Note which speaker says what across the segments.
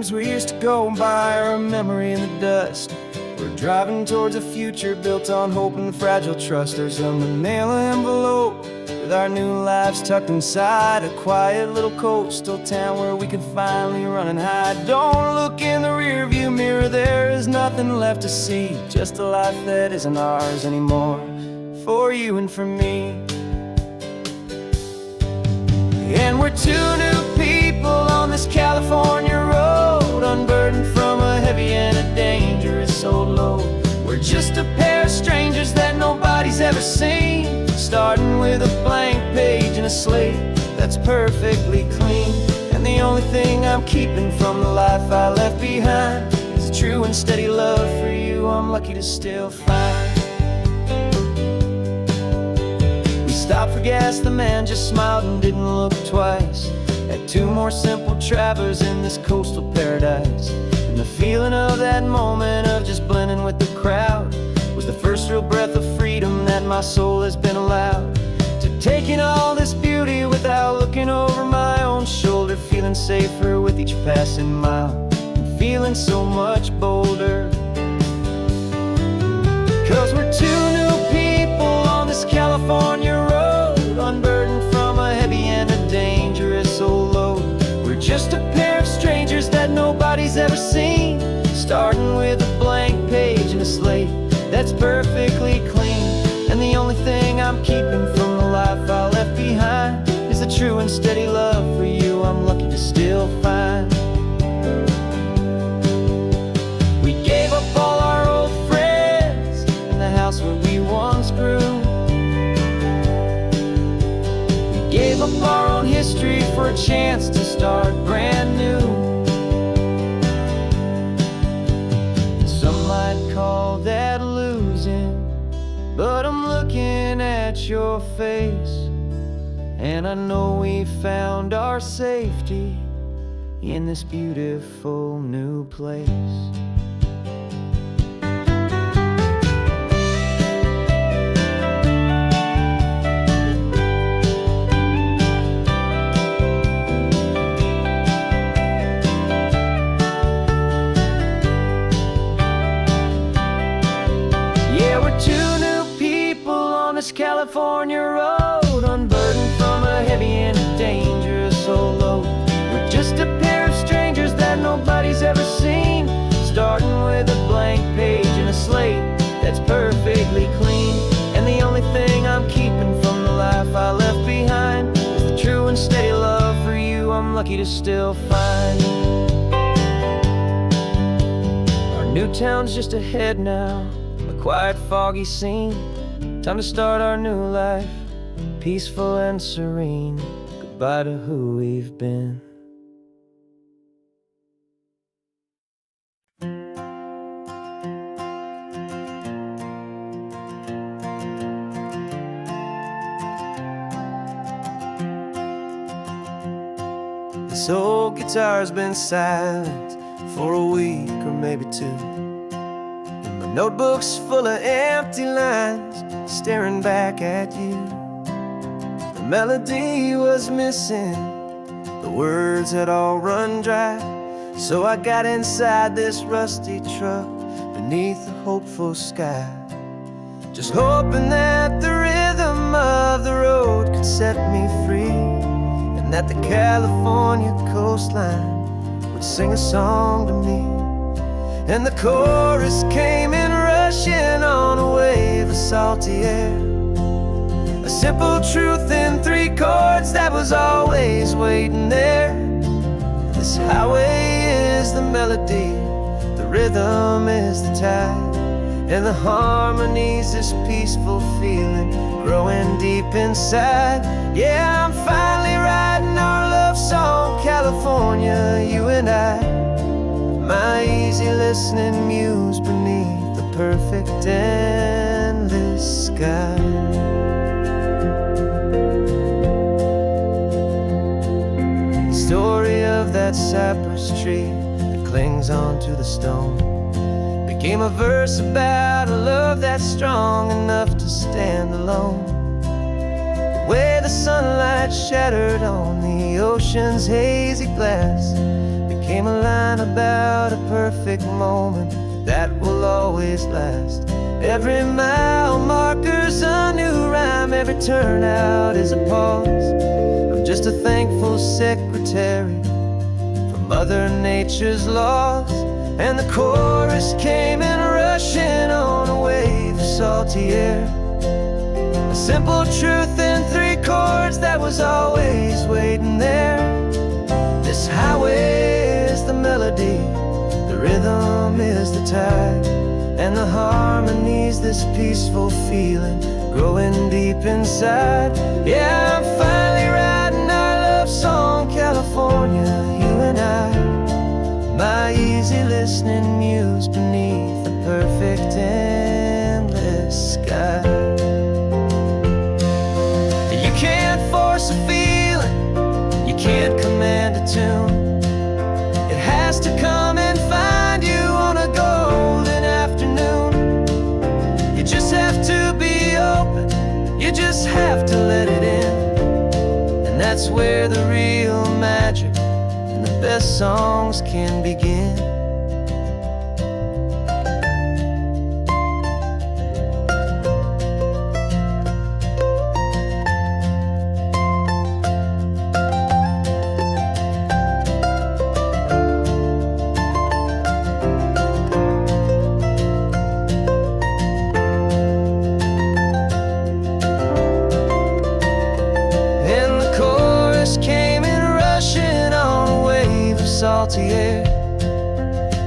Speaker 1: dreams we used to go by are a memory in the dust. We're driving towards a future built on hope and fragile trust. There's a manila envelope with our new lives tucked inside, a quiet little coastal town where we can finally run and hide. Don't look in the rearview mirror, there is nothing left to see, just a life that isn't ours anymore, for you and for me. And we're two new people on this California road, unburdened from a heavy and a dangerous old load. We're just a pair of strangers that nobody's ever seen, starting with a blank page and a slate that's perfectly clean. And the only thing I'm keeping from the life I left behind is a true and steady love for you I'm lucky to still find. We stopped for gas, the man just smiled and didn't look twice. Had two more simple travelers in this coastal paradise. And the feeling of that moment of just blending with the crowd was the first real breath of freedom that my soul has been allowed to take in all this beauty without looking over my own shoulder, feeling safer with each passing mile and feeling so much bolder. Cause we're two new people on this California road, unburdened from a heavy and a dangerous old load. We're just a pair of strangers that nobody's ever seen, starting with a blank page and a slate that's perfectly clean. And the only thing I'm keeping from the life I left behind is the true and steady love for you I'm lucky to still find. We gave up all our old friends and the house where we once grew. We gave up our own history for a chance to start brand new. Some might call that losing, but I'm looking at your face, and I know we found our safety in this beautiful new place. California road, unburdened from a heavy and a dangerous old load. We're just a pair of strangers that nobody's ever seen, starting with a blank page and a slate that's perfectly clean. And the only thing I'm keeping from the life I left behind is the true and steady love for you I'm lucky to still find. Our new town's just ahead now, a quiet foggy scene. Time to start our new life, peaceful and serene. Goodbye to who we've been. This old guitar's been silent for a week or maybe two. Notebooks full of empty lines, staring back at you. The melody was missing, the words had all run dry. So I got inside this rusty truck beneath a hopeful sky, just hoping that the rhythm of the road could set me free, and that the California coastline would sing a song to me. And the chorus came in rushing on a wave of salty air, a simple truth in three chords that was always waiting there. This highway is the melody, the rhythm is the tide, and the harmony's this peaceful feeling growing deep inside. Yeah, I'm finally writing our love song, California, you and I. My easy listening muse beneath the perfect endless sky. The story of that cypress tree that clings onto the stone became a verse about a love that's strong enough to stand alone. The way the sunlight shattered on the ocean's hazy glass came a line about a perfect moment that will always last. Every mile marker's a new rhyme, every turnout is a pause. I'm just a thankful secretary for Mother Nature's laws. And the chorus came in rushing on a wave of salty air. A simple truth in 3 chords that was always waiting there. This highway is the melody, the rhythm is the tide, and the harmony's this peaceful feeling growing deep inside. Yeah, I'm finally writing our love song, California, you and I. My easy listening muse beneath the perfect endless sky. You can't force a feeling, you can't command a tune. It has to come and find you on a golden afternoon. You just have to be open, you just have to let it in. And that's where the real magic and the best songs can begin. Salty air,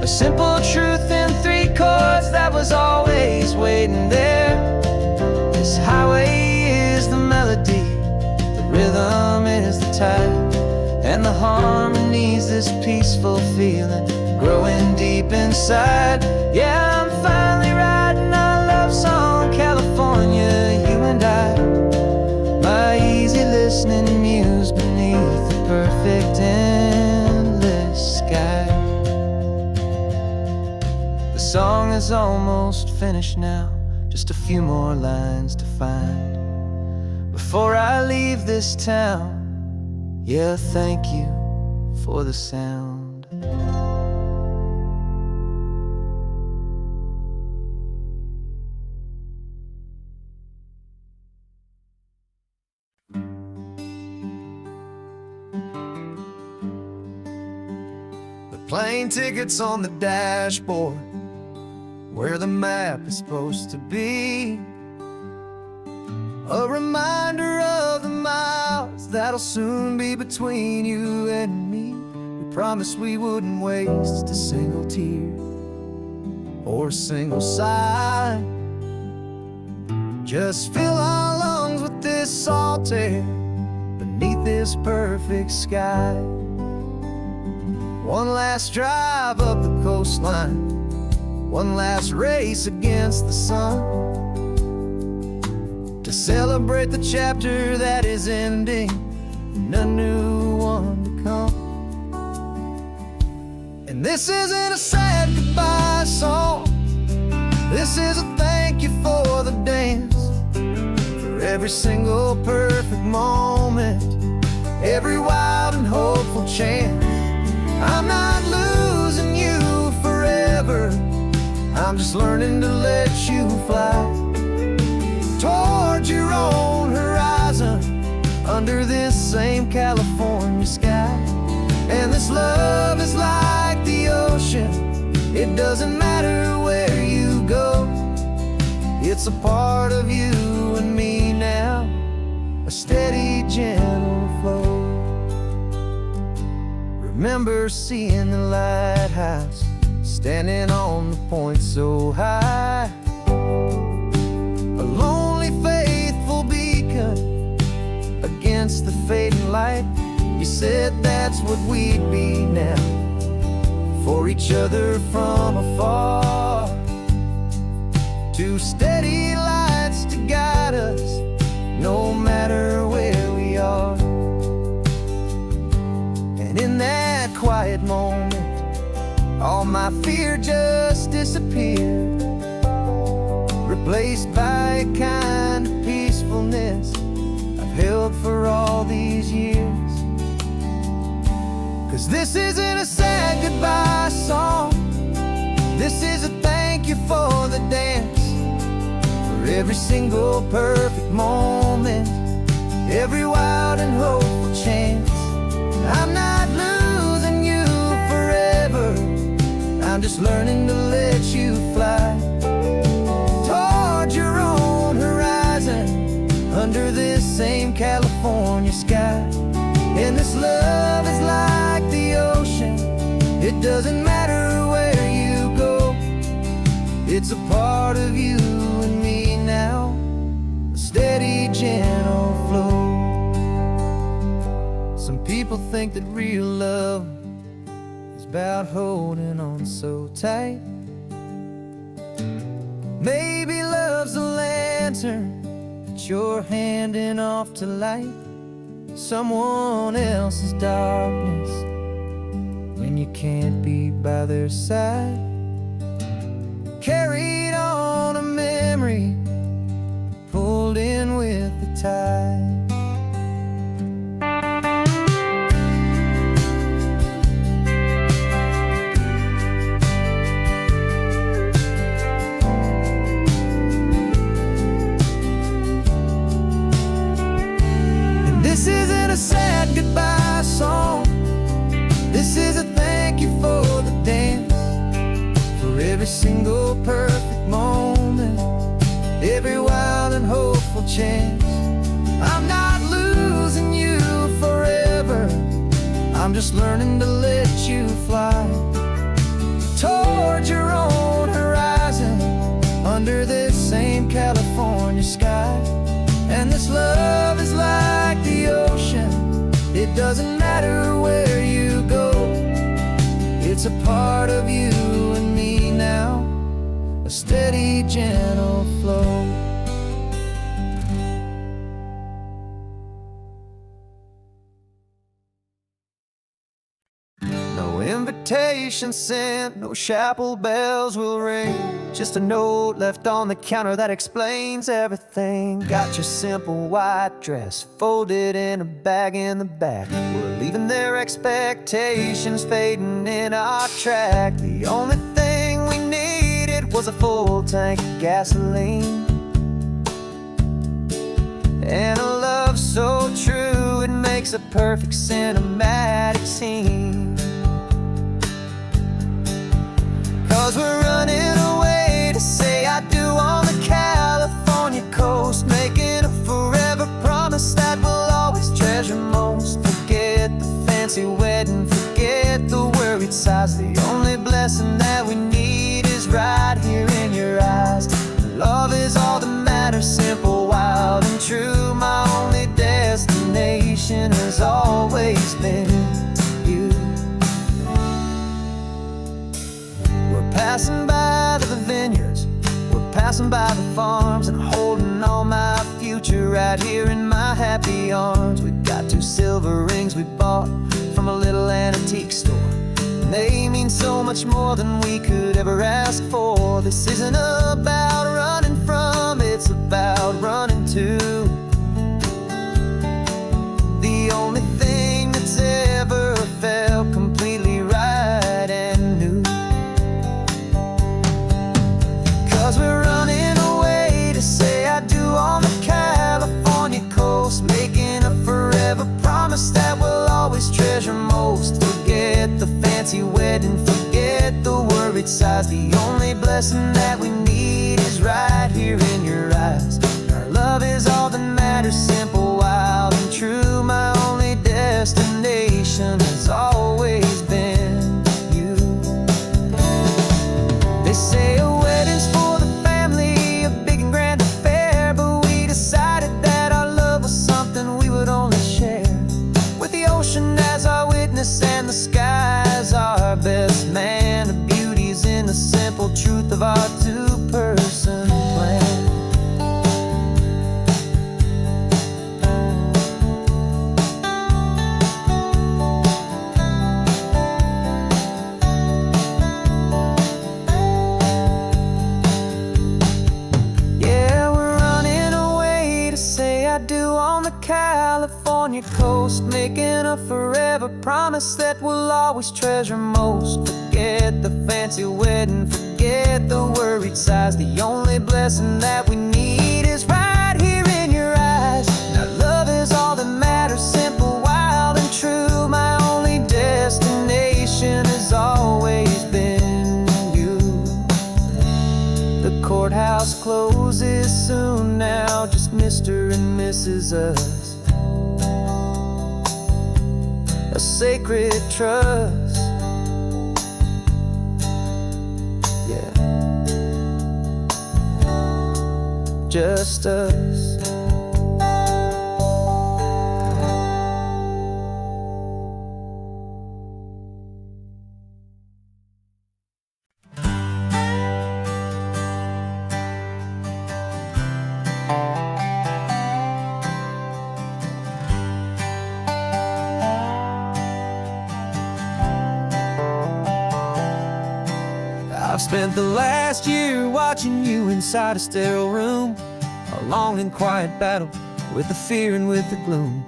Speaker 1: a simple truth in 3 chords that was always waiting there. This highway is the melody, the rhythm is the tide, and the harmony's this peaceful feeling growing deep inside. Yeah, I'm finally writing our love song, California, you and I. My easy listening muse beneath the perfect sky. The song is almost finished now, just a few more lines to find before I leave this town. Yeah, thank you for the sound. Plane tickets on the dashboard, where the map is supposed to be. A reminder of the miles that'll soon be between you and me. We promised we wouldn't waste a single tear or a single sigh. Just fill our lungs with this salt air beneath this perfect sky. One last drive up the coastline, one last race against the sun, to celebrate the chapter that is ending and a new one to come. And this isn't a sad goodbye song, this is a thank you for the dance, for every single perfect moment, every wild and hopeful chance. I'm not losing you forever, I'm just learning to let you fly towards your own horizon, under this same California sky. And this love is like the ocean, it doesn't matter where you go, it's a part of you and me now, a steady, gentle flow. Remember seeing the lighthouse, standing on the point so high, a lonely, faithful beacon against the fading light. You said that's what we'd be now, for each other from afar. 2 steady lights to guide us, no matter where we are. And in that quiet moment, all my fear just disappeared, replaced by a kind of peacefulness I've held for all these years. 'Cause this isn't a sad this is a thank you for the dance, for every single perfect moment, every wild and hopeful chance. I'm not losing you forever, I'm just learning to let you fly towards your own horizon, under this same California sky. And this love is like the ocean, it doesn't matter where you go, it's a part of you and me now, a steady, gentle flow. Some people think that real love is about holding on so tight. Maybe love's a lantern that you're handing off to light someone else's darkness when you can't be by their side. Carried on a memory, pulled in with the tide. This isn't a sad goodbye song, this is a thank you for the dance, for every single perfect moment, every wild and hopeful chance. I'm not losing you forever, I'm just learning to let you fly towards your own horizon, under this same California sky. And this love is like the ocean, it doesn't matter where you go, it's a part of you and me now, a steady, gentle flow. No invitation sent, no chapel bells will ring, just a note left on the counter that explains everything. Got your simple white dress folded in a bag in the back. We're leaving their expectations fading in our track. The only thing we needed was a full tank of gasoline, and a love so true it makes a perfect cinematic scene. 'Cause we're running away to say I do on the California coast, making a forever promise that we'll always treasure most. Forget the fancy wedding, forget the worried sighs, the only blessing that we need is right here in your eyes. Love is all that matters, simple, wild and true. My only destination has always been you. We're passing by the vineyards, we're passing by the farms, and holding all my future right here in my happy arms. We've got 2 silver rings we bought from a little antique store, and they mean so much more than we could ever ask for. This isn't about running from, it's about running to the only thing that's ever felt completely right and new. 'Cause we're running away to say I do on the California coast, making a forever promise that we'll always treasure most. Forget the fancy wedding, forget the worried sighs, the only blessing that we need is right here in your eyes. Our love is all that matters, simple, wild and true. My only destination has always been you. They say a wedding's for the family, a big and grand affair, but we decided that our love was something we would only share with the ocean as our witness and the sky as our best man. The beauty's in the simple truth of our 2-person plan. Yeah, we're running away to say I do on the California coast, making a forever promise that we'll always treasure most. Forget the fancy wedding, forget forget the worried sighs. The only blessing that we need is right here in your eyes. Now love is all that matters, simple, wild, and true. My only destination has always been you. The courthouse closes soon now, just Mr. and Mrs. Us. A sacred trust. Yeah, just us. I've spent the last year watching you inside a sterile room, a long and quiet battle with the fear and with the gloom.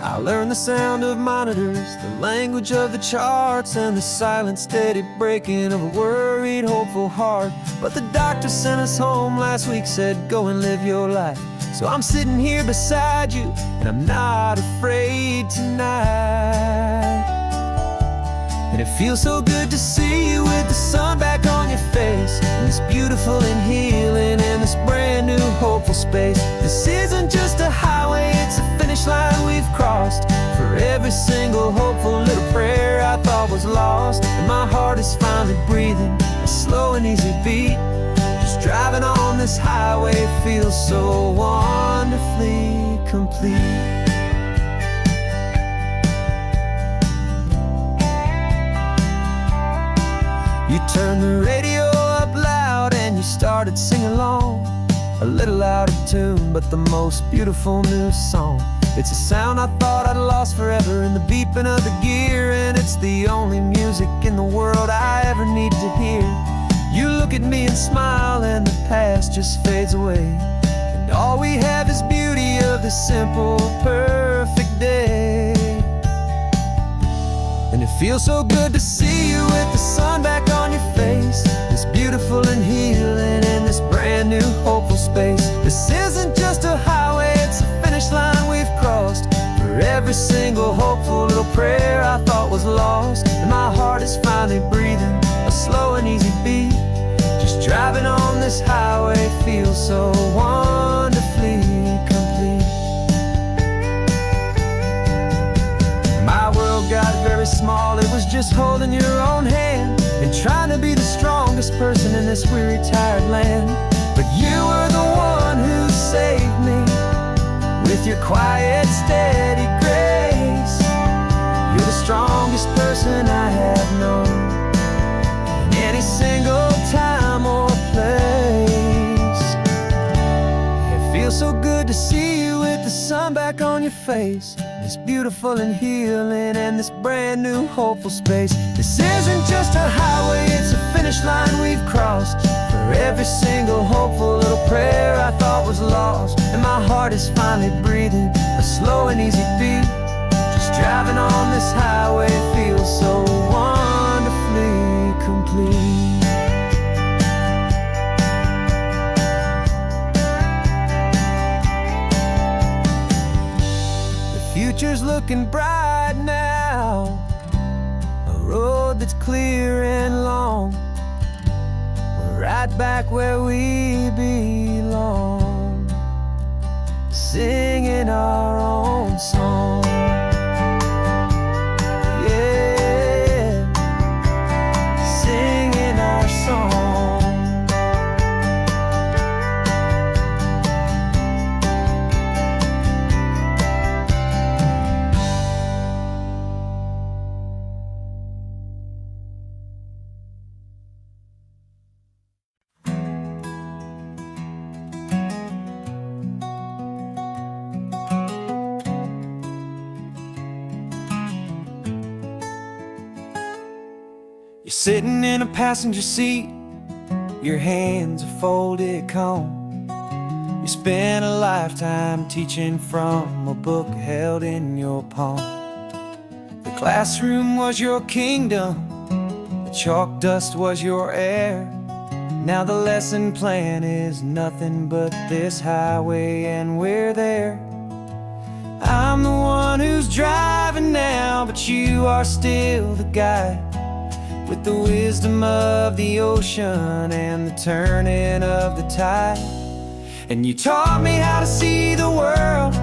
Speaker 1: I learned the sound of monitors, the language of the charts, and the silent, steady breaking of a worried, hopeful heart. But the doctor sent us home last week, said go and live your life. So I'm sitting here beside you, and I'm not afraid tonight. And it feels so good to see you with the sun back on your face, and this beautiful and healing in this brand new hopeful space. This isn't just a highway, it's a finish line we've crossed. For every single hopeful little prayer I thought was lost, and my heart is finally breathing a slow and easy beat. Just driving on this highway feels so wonderfully complete. You turned the radio up loud and you started singing along, a little out of tune, but the most beautiful new song. It's a sound I thought I'd lost forever in the beeping of the gear, and it's the only music in the world I ever need to hear. You look at me and smile, and the past just fades away, and all we have is beauty of this simple, perfect day. And it feels so good to see you with the sun back on your face, this beautiful and healing in this brand new hopeful space. This isn't just a highway, it's a finish line we've crossed. For every single hopeful little prayer I thought was lost, and my heart is finally breathing a slow and easy beat. Just driving on this highway feels so wonderfully complete. My world got very small, it was just holding your own hand and trying to be the strongest person in this weary, tired land. But you were the one who saved me with your quiet, steady grace. You're the strongest person I have known in any single time or place. It feels so good to see you with the sun back on your face, this beautiful and healing and this brand new hopeful space. This isn't just a highway, it's a finish line we've crossed. For every single hopeful little prayer I thought was lost, and my heart is finally breathing a slow and easy beat. Just driving on this highway feels so wonderfully complete. Future's looking bright now, a road that's clear and long. We're right back where we belong, singing our own song. Yeah, singing our song. You're sitting in a passenger seat, your hands are folded calm. You spent a lifetime teaching from a book held in your palm. The classroom was your kingdom, the chalk dust was your air, Now the lesson plan is nothing but this highway, and we're there. I'm the one who's driving now, but you are still the guide, with the wisdom of the ocean and the turning of the tide. And you taught me how to see the world,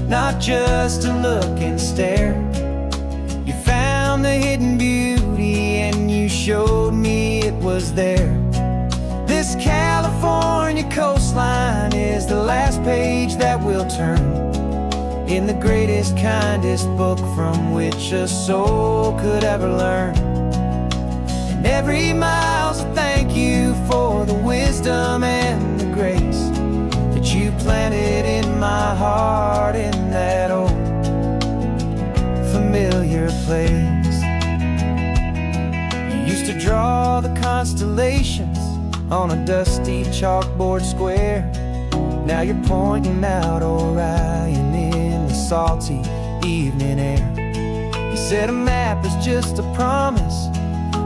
Speaker 1: not just to look and stare. You found the hidden beauty and you showed me it was there. This California coastline is the last page that we'll turn in the greatest, kindest book from which a soul could ever learn. And every mile's a thank you for the wisdom and the grace that you planted in my heart in that old familiar place. You used to draw the constellations on a dusty chalkboard square. Now you're pointing out Orion in the salty evening air. You said a map is just a promise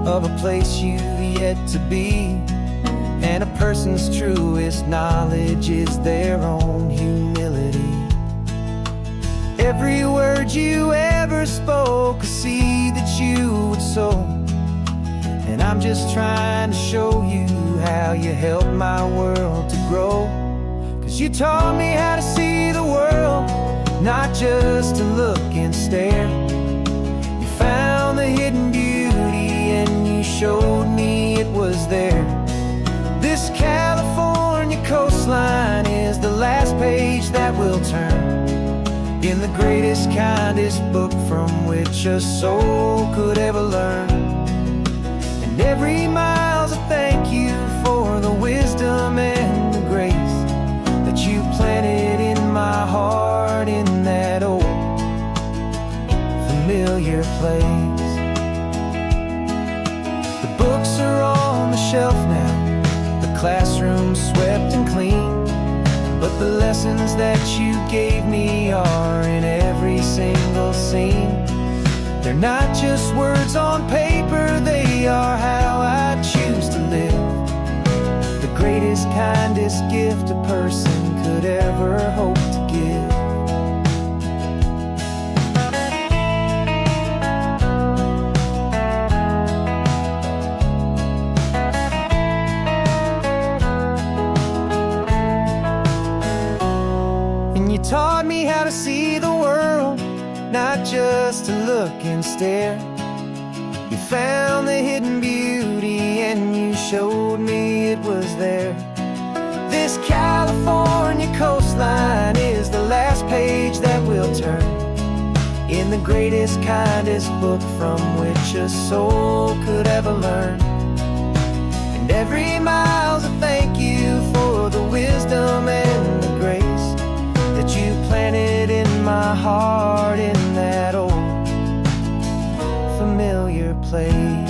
Speaker 1: of a place you've yet to be, and a person's truest knowledge is their own humility. Every word you ever spoke, a seed that you would sow, and I'm just trying to show you how you helped my world to grow. 'Cause you taught me how to see the world, not just to look and stare. You found the hidden beauty and you showed me it was there. This California coastline is the last page that we'll turn in the greatest, kindest book from which a soul could ever learn. And every mile's a thank you for the wisdom and the grace that you planted in my heart in that old familiar place. The books are on the shelf now, the classroom swept and clean, but the lessons that you gave me are in every single scene. They're not just words on paper, they are how I choose to live. The greatest, kindest gift a person could ever hope to give. And you taught me how to see the world, not just to look and stare. You found the hidden beauty and you showed me it was there. This California coastline is the last page that we'll turn in the greatest, kindest book from which a soul could ever learn. And every mile's a thank you for the wisdom and the grace that you planted in my heart in that old familiar place.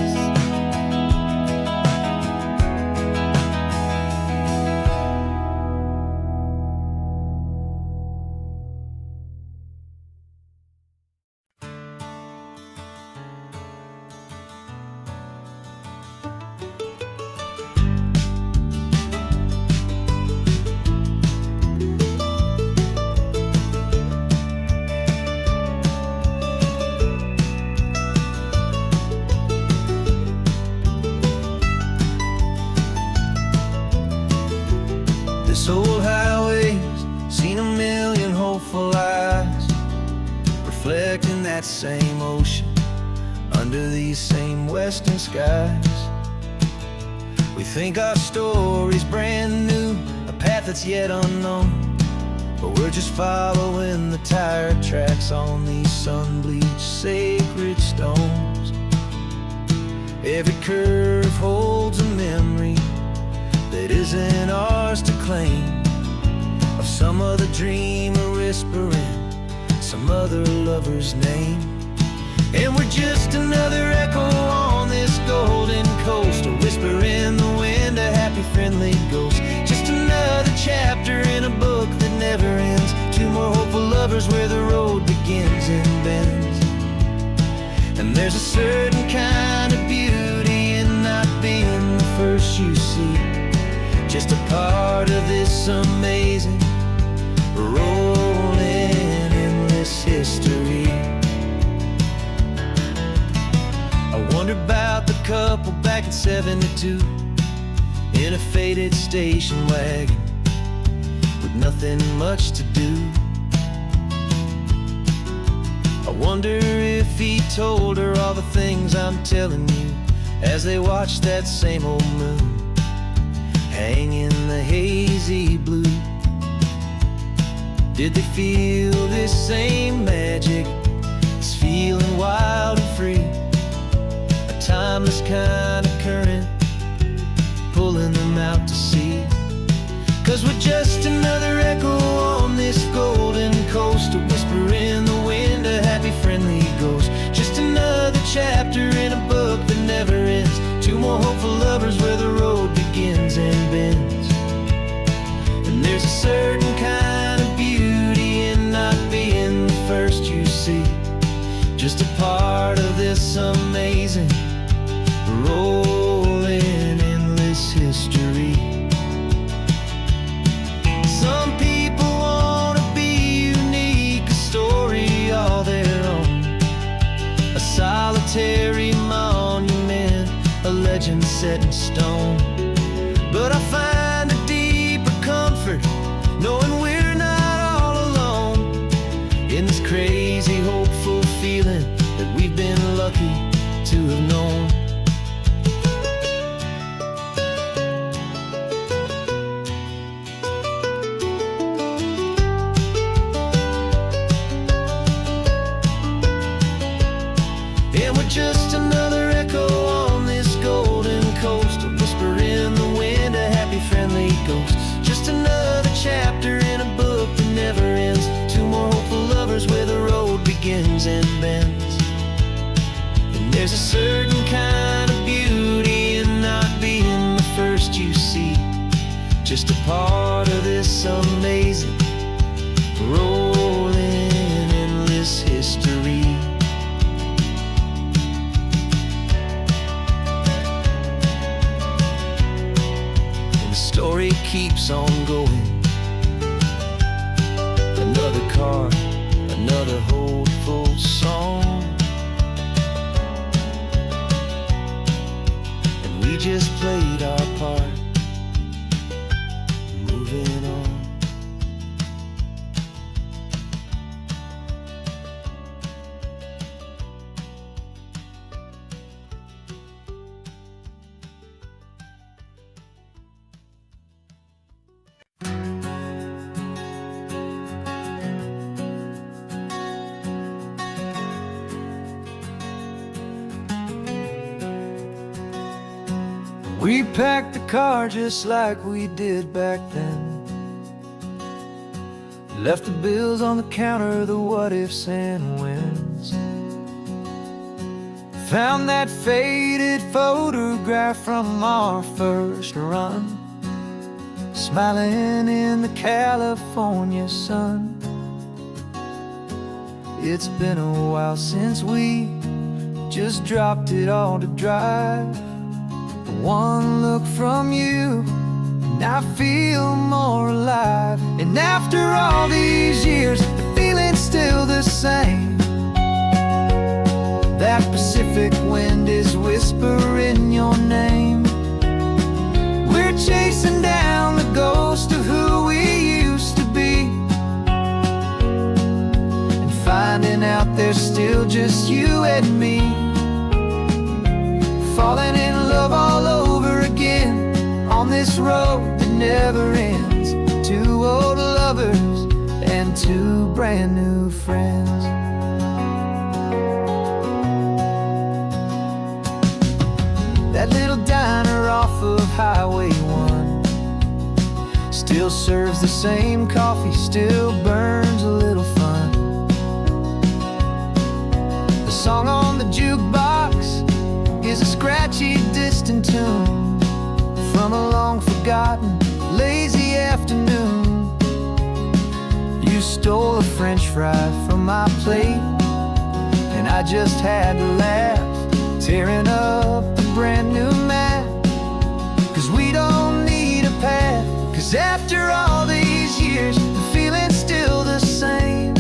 Speaker 1: This old highway's seen a million hopeful eyes, reflecting that same ocean under these same western skies. We think our story's brand new, a path that's yet unknown, but we're just following the tire tracks on these sun-bleached sacred stones. Every curve holds a memory that isn't ours to claim, of some other dreamer whispering some other lover's name. And we're just another echo on this golden coast, a whisper in the wind, a happy friendly ghost. Just another chapter in a book that never ends, two more hopeful lovers where the road begins and bends. And there's a certain kind of beauty in not being the first you see, part of this amazing, rolling endless history. I wonder about the couple back in '72 in a faded station wagon with nothing much to do. I wonder if he told her all the things I'm telling you as they watched that same old moon hang in the hazy blue. Did they feel this same magic, this feeling wild and free, a timeless kind of current pulling them out to sea? 'Cause we're just another echo on this golden coast, a whisper in the wind, a happy friendly ghost. Just another chapter in a book that never ends, two more hopeful lovers where the road begins and bends. And there's a certain kind of beauty in not being the first you see, just a part of this amazing, rolling endless history. Some people want to be unique, a story all their own, a solitary monument, a legend set in stone. But I find a deeper comfort knowing we're not all alone in this crazy, hopeful feeling that we've been lucky to have known. And we're just another echo on this golden coast, a whisper in the wind, a happy friendly ghost. Just another chapter in a book that never ends, two more hopeful lovers where the road begins and bends. And there's a certain kind of beauty in not being the first you see, just a part of this amazing, rolling endless history. Story keeps on going. Another card, another hopeful song, and we just played our part, moving on. We packed the car just like we did back then, left the bills on the counter, the what ifs and whens. Found that faded photograph from our first run, smiling in the California sun. It's been a while since we just dropped it all to drive. One look from you and I feel more alive. And after all these years, the feeling's still the same. That Pacific wind is whispering your name. We're chasing down the ghost of who we used to be, and finding out there's still just you and me, falling in love all over again on this road that never ends. Two old lovers and two brand new friends. That little diner off of Highway 1 still serves the same coffee, still burns a little fun. The song on the jukebox is a scratchy, distant tune from a long-forgotten, lazy afternoon. You stole a French fry from my plate, and I just had to laugh, tearing up the brand new map. 'Cause we don't need a path 'cause after all these years, the feeling's still the same.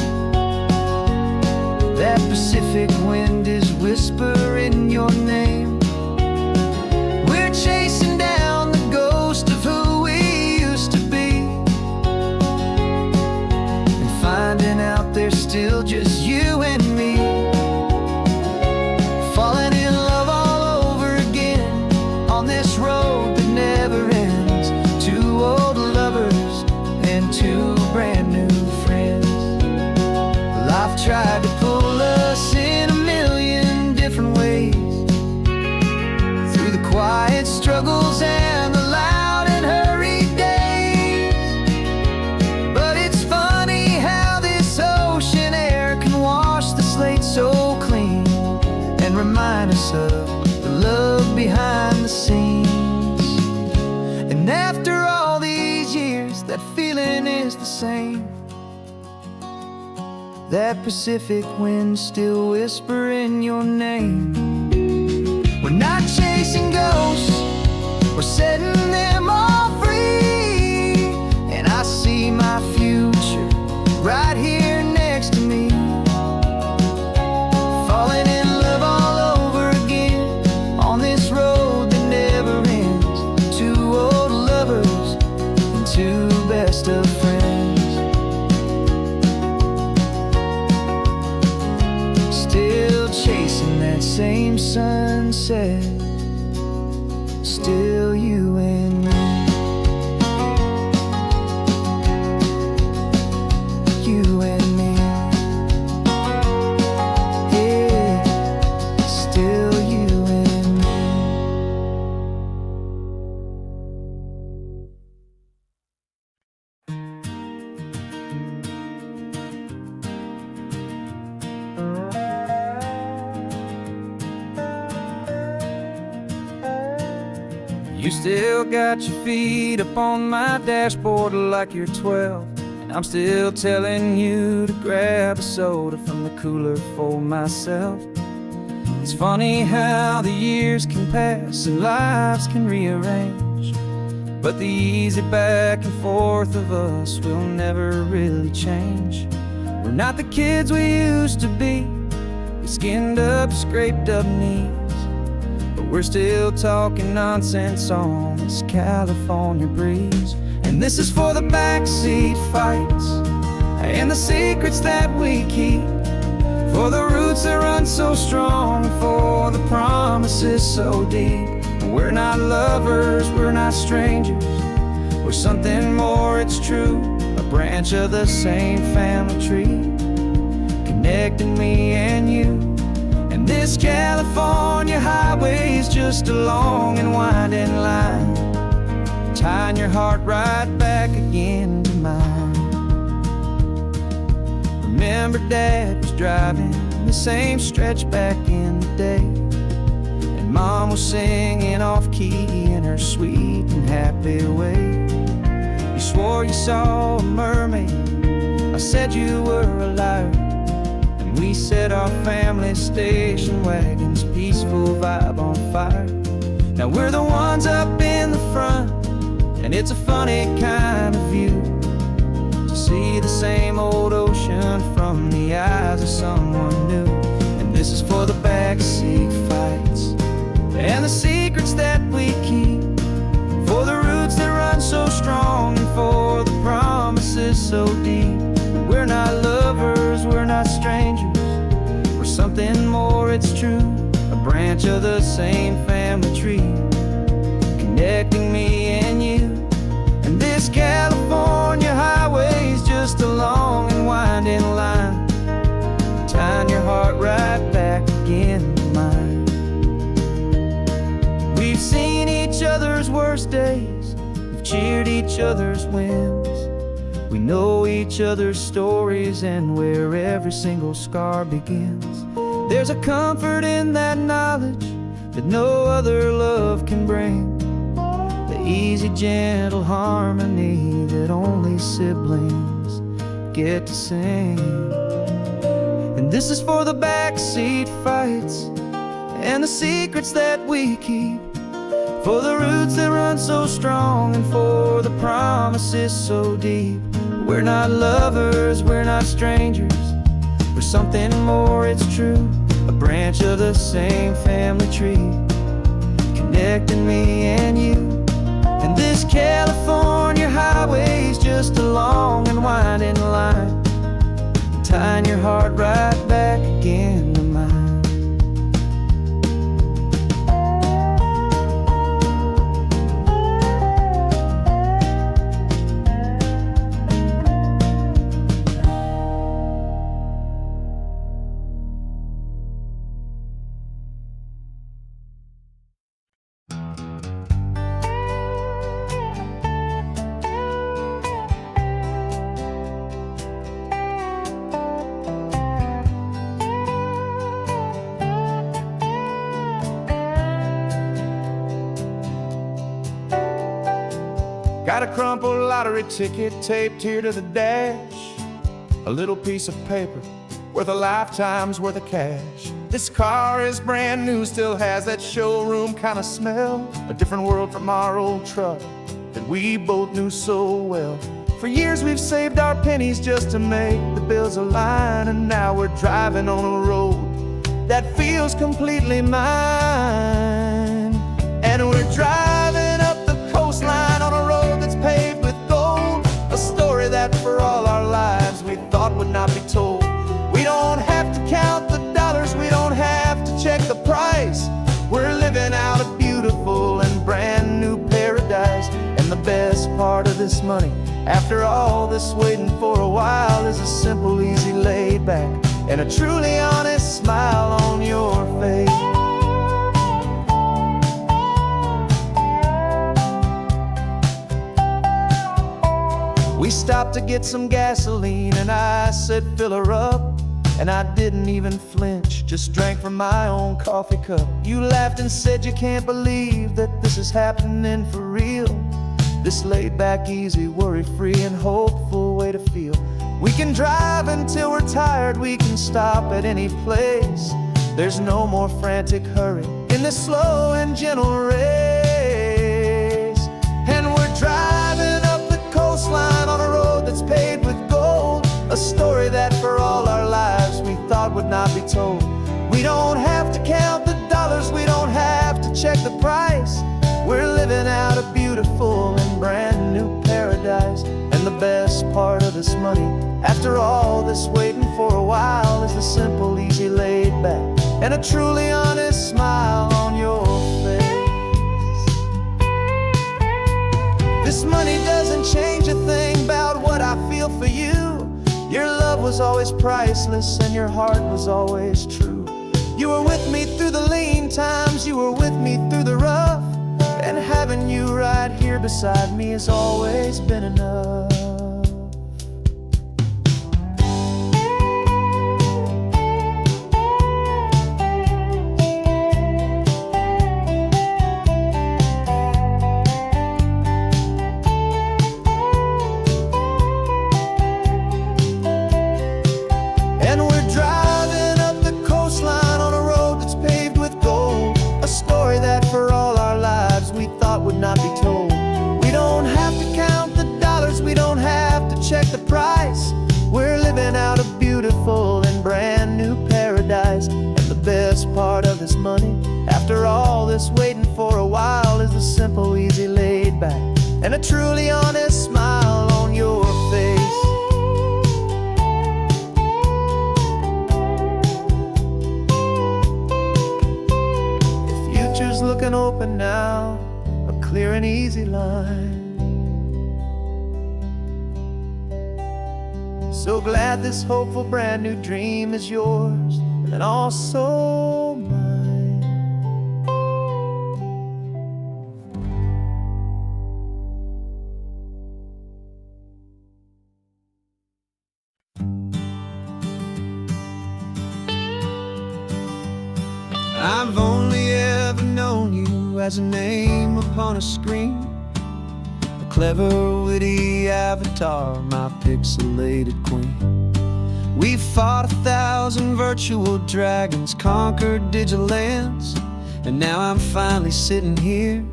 Speaker 1: That Pacific wind is whispering your name. We're chasing down the ghost of who we used to be, and finding out there's still just you and me. Falling in love all over again on this road that never ends. Two old lovers and two brand new friends. Life tried to pull us in a million different ways, through the quiet struggles and the loud and hurried days. But it's funny how this ocean air can wash the slate so clean and remind us of the love behind the scenes. And after all these years, that feeling is the same. That Pacific wind still whispering your name. We're not chasing ghosts, we're setting them all free. And I see my future right here next to me. Falling in love all over again on this road that never ends. Two old lovers and two best of friends. Still chasing that same sunset, still you and me. You and me. Yeah, still you and me. You still got your feet up on my dashboard like you're 12, and I'm still telling you to grab a soda from the cooler for myself. It's funny how the years can pass and lives can rearrange, but the easy back and forth of us will never really change. We're not the kids we used to be, with skinned up, scraped up knees, but we're still talking nonsense on this California breeze. And this is for the backseat fights and the secrets that we keep, for the roots that run so strong, for the promises so deep. We're not lovers, we're not strangers, we're something more, it's true. A branch of the same family tree, connecting me and you. And this California highway's just a long and winding line, tying your heart right back again to mine. Remember Dad was driving the same stretch back in the day, and Mom was singing off-key in her sweet and happy way. You swore you saw a mermaid, I said you were a liar. We set our family station wagon's peaceful vibe on fire. Now we're the ones up in the front, and it's a funny kind of view to see the same old ocean from the eyes of someone new. And this is for the backseat fights and the secrets that we keep, for the roots that run so strong and for the promises so deep. We're not lovers, we're not strangers, we're something more, it's true. A branch of the same family tree, connecting me and you. And this California highway's just a long and winding line, tying your heart right back again to mine. We've seen each other's worst days, we've cheered each other's wins. We know each other's stories and where every single scar begins. There's a comfort in that knowledge that no other love can bring, the easy, gentle harmony that only siblings get to sing. And this is for the backseat fights and the secrets that we keep, for the roots that run so strong, and for the promises so deep. We're not lovers, we're not strangers, we're something more, it's true. A branch of the same family tree, connecting me and you. And this California highway's just a long and winding line, tying your heart right back again to mine. Got a crumpled lottery ticket taped here to the dash, a little piece of paper worth a lifetime's worth of cash. This car is brand new, still has that showroom kind of smell, a different world from our old truck that we both knew so well. For years we've saved our pennies just to make the bills align, and now we're driving on a road that feels completely mine. And we're driving up the coastline on a road that's paved with gold, a story that for all our lives we thought would not be told. We don't have to count the dollars, we don't have to check the price. We're living out a beautiful and brand new paradise. And the best part of this money, after all this waiting for a while, is a simple, easy, laid back, and a truly honest smile on your face. We stopped to get some gasoline, and I said fill her up, and I didn't even flinch, just drank from my own coffee cup. You laughed and said you can't believe that this is happening for real. This laid back, easy, worry-free and hopeful way to feel. We can drive until we're tired, we can stop at any place. There's no more frantic hurry in this slow and gentle race. And we're driving up the coastline on a road that's paved with gold, a story that for all our lives we thought would not be told. We don't have to count the dollars, we don't have to check the price. We're living out a beautiful and brand new paradise. And the best part of this money, after all this waiting for a while, is the simple, easy, laid back, and a truly honest smile on your face. This money doesn't change a thing about what I feel for you. Your love was always priceless and your heart was always true. You were with me through the lean times, you were with me through the rough, and having you right here beside me has always been enough. And we're driving up the coastline on a road that's paved with gold, a story that for all our lives we thought would not be told. We don't have to count the dollars, we don't have to check the price. We're living out a beautiful and brand new paradise. And the best part of this money, after all this waiting for a while, is the simple, easy, laid back, and a truly honest smile on your face. The future's looking open now, a clear and easy line. So glad this hopeful brand new dream is yours and also mine. I've only ever known you as a name upon a screen, a clever, witty avatar, my pixelated queen. We fought 1,000 virtual dragons, conquered digital lands, and now I'm finally sitting here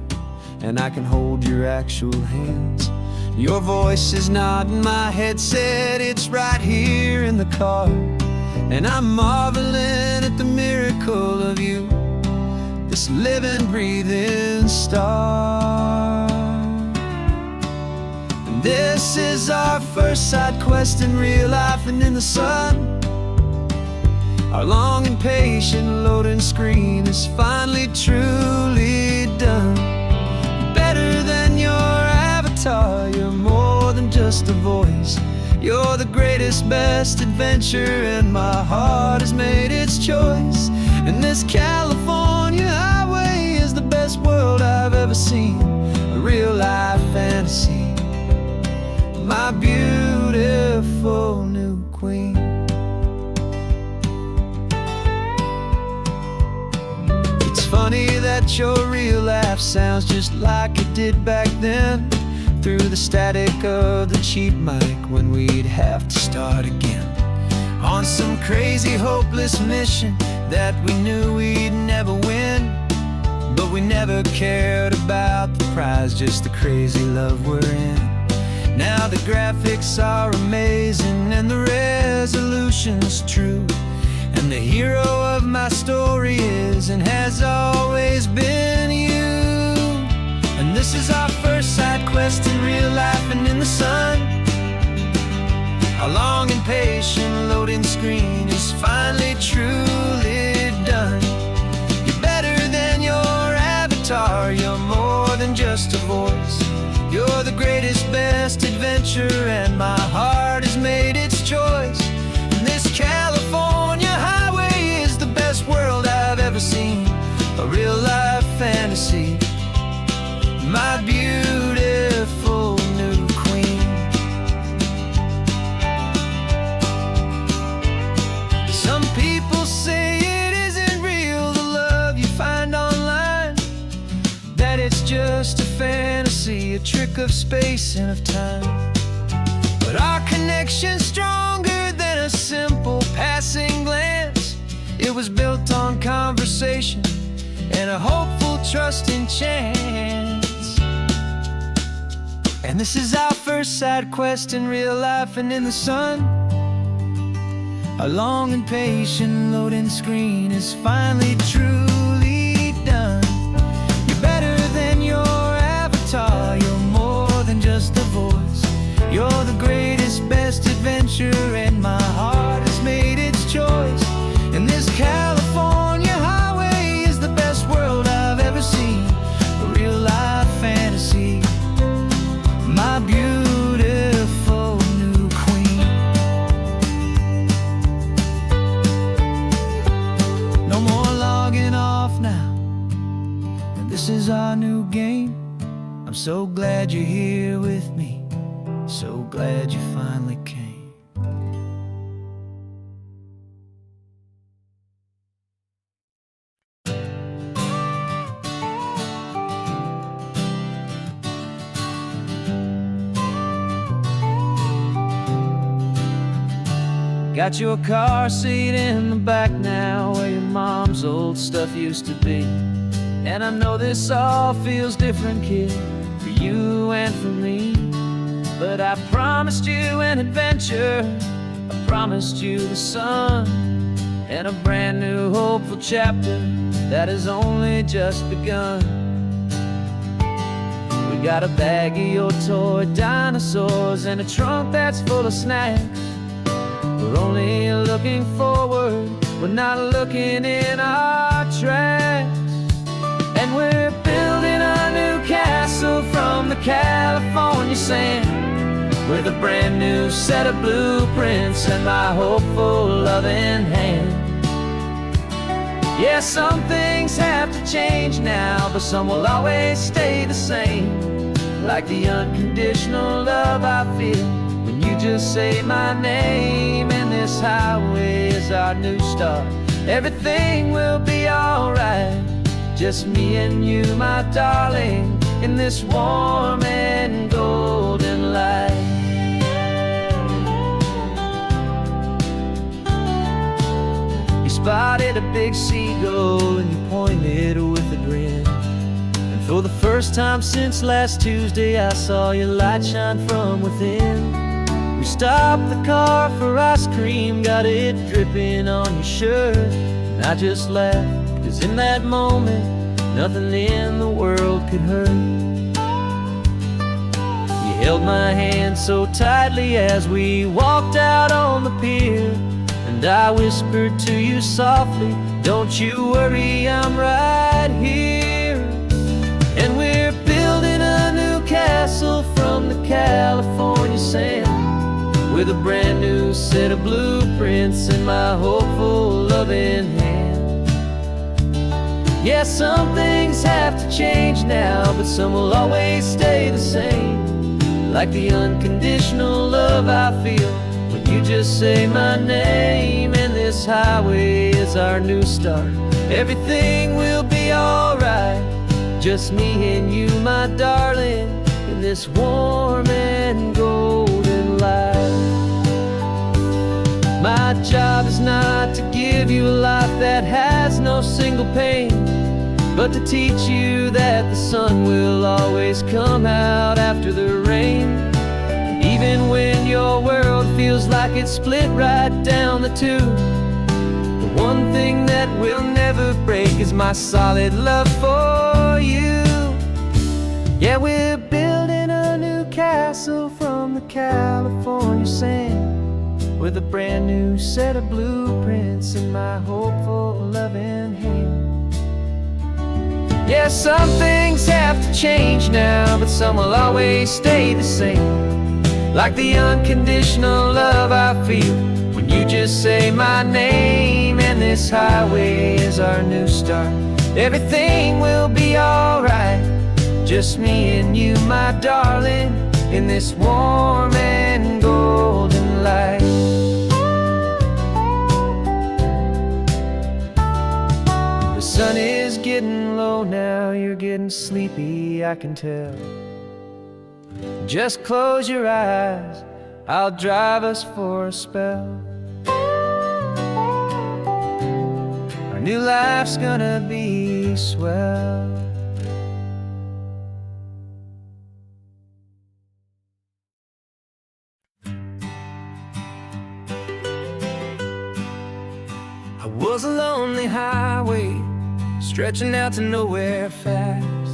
Speaker 1: and I can hold your actual hands. Your voice is not in my headset, it's right here in the car. And I'm marveling at the miracle of you, this living, breathing star. And this is our first side quest in real life and in the sun. Our long and patient loading screen is finally truly done. Better than your avatar, you're more than just a voice. You're the greatest, best adventure, and my heart has made its choice. And this California highway is the best world I've ever seen, a real life fantasy, my beautiful new queen. It's funny that your real laugh sounds just like it did back then, through the static of the cheap mic when we'd have to start again, on some crazy hopeless mission that we knew we'd never win. But we never cared about the prize, just the crazy love we're in. Now the graphics are amazing and the resolution's true, and the hero of my story is and has always been you. And this is our first side quest in real life and in the sun. Our long and patient loading screen is finally truly done. You're better than your avatar, you're more than just a voice. You're the greatest, best adventure, and my heart has made its choice. And this California highway is the best world I've ever seen, a real life fantasy, my beautiful new queen. Some people say it isn't real, the love you find online, that it's just a fantasy, a trick of space and of time. But our connection's stronger than a simple passing glance. It was built on conversation and a hopeful, trusting chance. And this is our first side quest in real life and in the sun. Our long and patient loading screen is finally truly done. You're better than your avatar, you're more than just a voice. You're the greatest, best adventure, and my heart has made its choice. And this California highway is the best world I've ever seen, a real life fantasy, my beautiful new queen. No more logging off now, and this is our new game. I'm so glad you're here with me, so glad you finally came. Got your car seat in the back now, where your mom's old stuff used to be. And I know this all feels different, kid, for you and for me. But I promised you an adventure, I promised you the sun, and a brand new hopeful chapter that has only just begun. We got a bag of your toy dinosaurs and a trunk that's full of snacks. We're only looking forward, we're not looking in our tracks. And we're building a new castle from the California sand, with a brand new set of blueprints and my hopeful loving hand. Yeah, some things have to change now, but some will always stay the same, like the unconditional love I feel when you just say my name. And this highway is our new start, everything will be alright, just me and you, my darling, in this warm and golden light. You spotted a big seagull and you pointed with a grin, and
Speaker 2: For the first time since last Tuesday, I saw your light shine from within. We stopped the car for ice cream, got it dripping on your shirt. And I just laughed, 'cause in that moment, nothing in the world could hurt. You held my hand so tightly as we walked out on the pier, and I whispered to you softly, don't you worry, I'm right here. And we're building a new castle from the California sand, with a brand new set of blueprints in my hopeful, loving hand. Yeah, some things have to change now, but some will always stay the same. Like the unconditional love I feel when you just say my name. And this highway is our new start. Everything will be alright. Just me and you, my darling, in this warm and golden light. My job is not to give you a life that has no single pain, but to teach you that the sun will always come out after the rain. And even when your world feels like it's split right down the two, the one thing that will never break is my solid love for you. Yeah, we're building a new castle from the California sand, with a brand new set of blueprints in my hopeful, loving hand. Yeah, some things have to change now, but some will always stay the same. Like the unconditional love I feel when you just say my name. And this highway is our new start. Everything will be alright. Just me and you, my darling, in this warm and golden light. The sun is getting low now, you're getting sleepy, I can tell. Just close your eyes, I'll drive us for a spell. Our new life's gonna be swell. I was a lonely highway, stretching out to nowhere fast.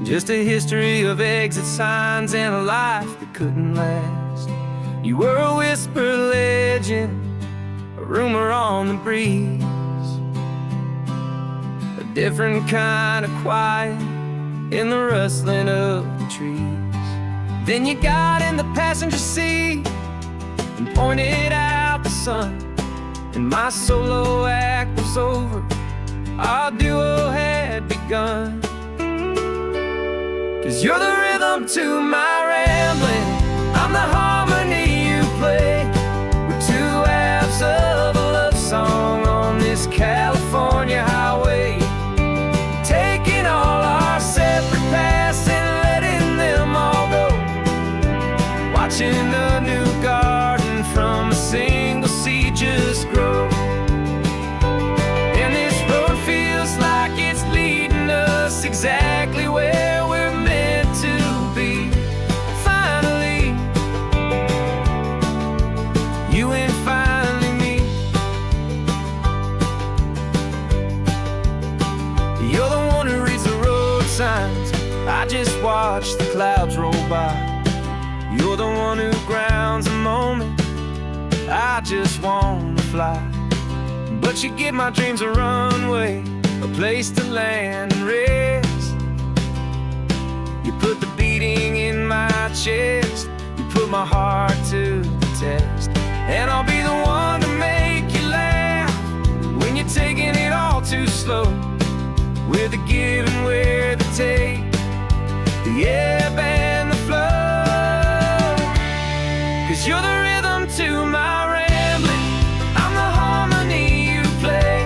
Speaker 2: Just a history of exit signs and a life that couldn't last. You were a whisper legend, a rumor on the breeze, a different kind of quiet in the rustling of the trees. Then you got in the passenger seat and pointed out the sun, and my solo act was over, our duo had begun. 'Cause you're the rhythm to my rambling, I'm the harmony you play. We're two halves of a love song on this California highway, taking all our separate paths and letting them all go. Watching the new garden from a single seed just grow. And this road feels like it's leading us exactly where we're meant to be. Finally, you and finally me. You're the one who reads the road signs, I just watch the clouds roll by. You're the one who grounds a moment, I just wanna fly. But you give my dreams a runway, a place to land and rest. You put the beating in my chest, you put my heart to the test. And I'll be the one to make you laugh when you're taking it all too slow. We're the give and we're the take, the ebb and the flow. 'Cause you're the rhythm to my rambling, I'm the harmony you play.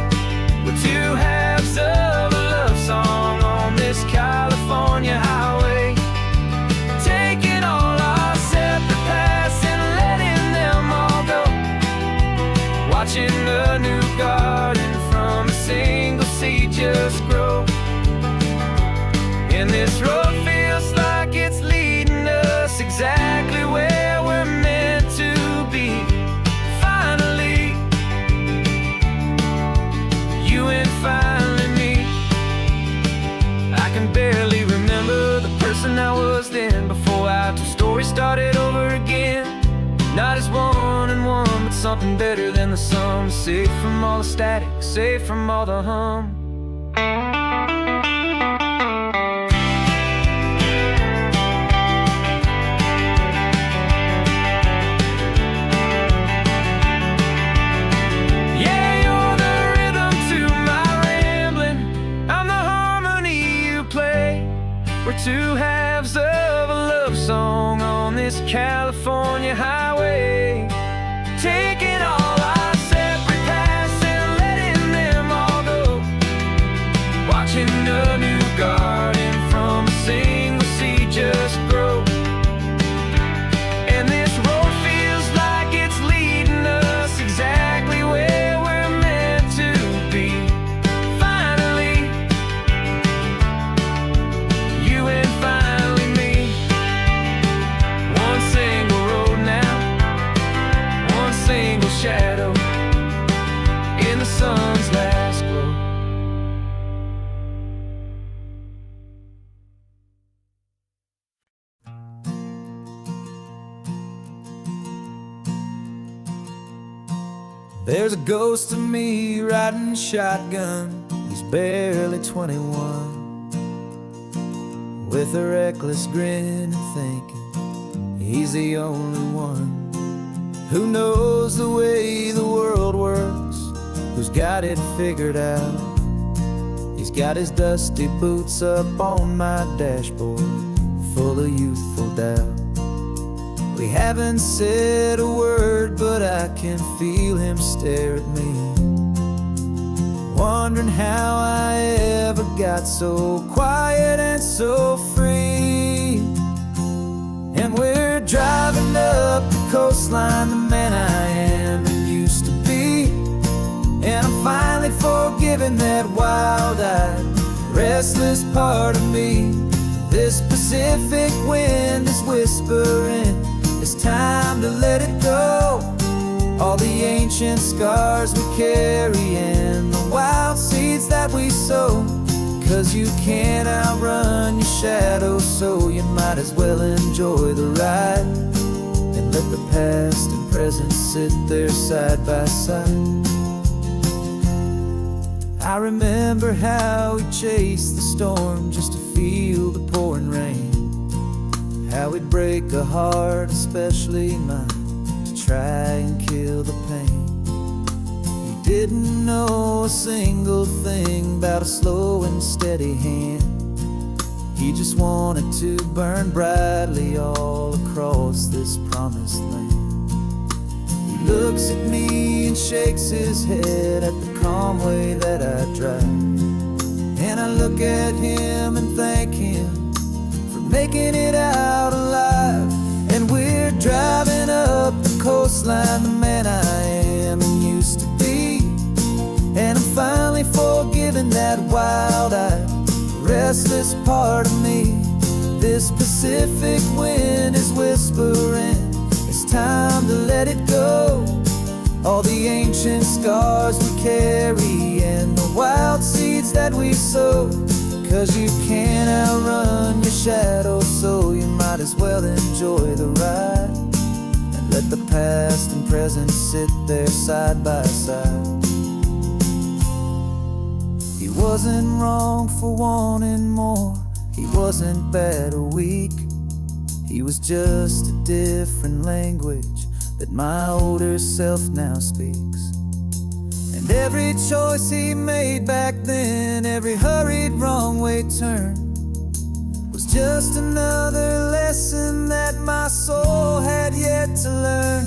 Speaker 2: We're two halves of a love song on this California highway, taking all our separate paths and letting them all go. Watching the new garden from a single seed just grow. And this road feels like it's leading us exactly where we're meant to be. Finally, you and finally me. I can barely remember the person I was then, before our two stories started over again. Not as one and one, but something better than the sum. Safe from all the static, safe from all the hum. Yeah, you're the rhythm to my rambling. I'm the harmony you play. We're two halves of a love song on this California highway, taking all our separate paths and letting them all go, watching a new garden from a single seed just grow. And this road feels like it's leading us exactly where we're meant to be. Finally, you and finally me. One single road now, one single shadow in the sun's last glow.
Speaker 1: There's a ghost of me riding shotgun. He's barely 21, with a reckless grin and thinking he's the only one who knows the way the world works, who's got it figured out. He's got his dusty boots up on my dashboard, full of youthful doubt. We haven't said a word, but I can feel him stare at me, wondering how I ever got so quiet and so free. And we're driving up the coastline, the man I am and used to be. And I'm finally forgiving that wild-eyed, restless part of me. This Pacific wind is whispering, it's time to let it go. All the ancient scars we carry and the wild seeds that we sow. 'Cause you can't outrun your shadow, so you might as well enjoy the ride and let the past and present sit there side by side. I remember how we chased the storm just to feel the pouring rain, how we'd break a heart, especially mine, to try and kill the pain. He didn't know a single thing about a slow and steady hand. He just wanted to burn brightly all across this promised land. He looks at me and shakes his head at the calm way that I drive, and I look at him and thank him for making it out alive. And we're driving up the coastline, the man I am and used to be. And I'm finally forgiving that wild-eyed, restless part of me. This Pacific wind is whispering, it's time to let it go. All the ancient scars we carry and the wild seeds that we sow. 'Cause you can't outrun your shadow, so you might as well enjoy the ride and let the past and present sit there side by side. He wasn't wrong for wanting more, he wasn't bad or weak. He was just a different language that my older self now speaks. And every choice he made back then, every hurried wrong way turn, was just another lesson that my soul had yet to learn.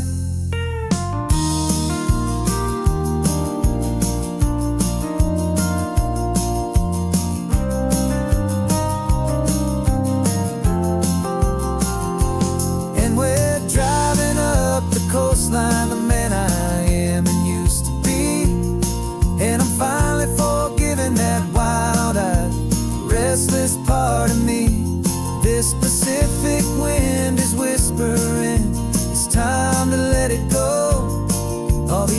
Speaker 1: And we're driving up the coastline, the man I am and used to be. And I'm finally forgiving that wild-eyed, restless part of me.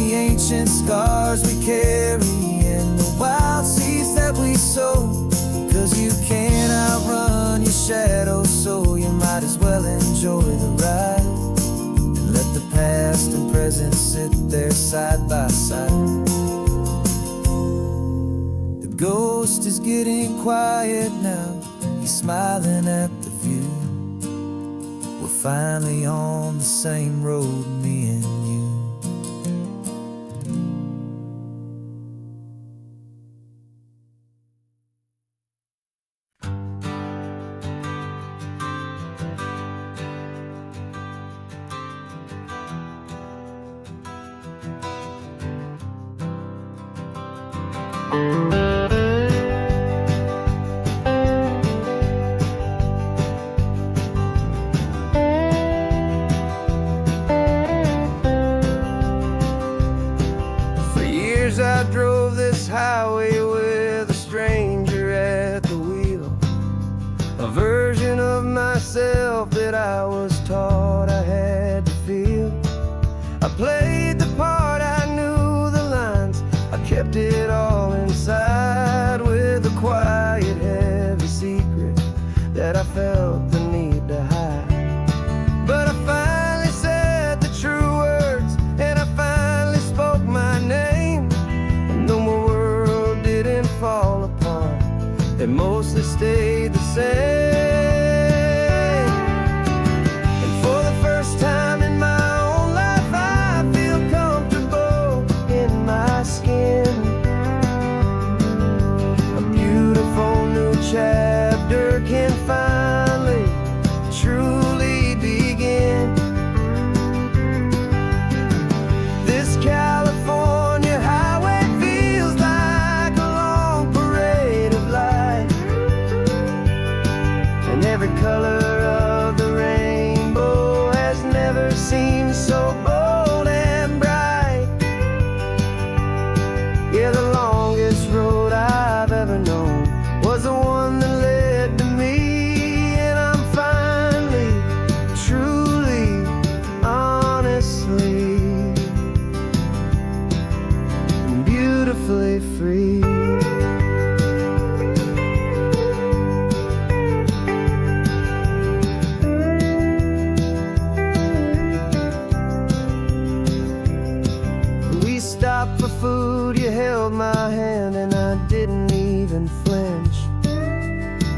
Speaker 1: the ancient scars we carry and the wild seeds that we sow. 'Cause you can't outrun your shadow, so you might as well enjoy the ride and let the past and present sit there side by side. The ghost is getting quiet now, he's smiling at the view. We're finally on the same road, me and you. For years I drove this highway with a stranger at the wheel, a version of myself that I was taught I had to feel. I played the part, I knew the lines, I kept it all inside with a quiet, heavy secret that I felt the need to hide. But I finally said the true words, and I finally spoke my name. And though my world didn't fall apart, it mostly stayed the same. And for the first time in my own life, I feel comfortable in my skin. A beautiful new chapter can finally truly begin. This California highway feels like a long parade of light, and every color of the rainbow has never seemed so bold and bright. Yeah, the longest road I've ever known was the one that led to me, and I'm finally, truly, honestly, beautifully free. We stopped for food, you held my hand, and I didn't even flinch.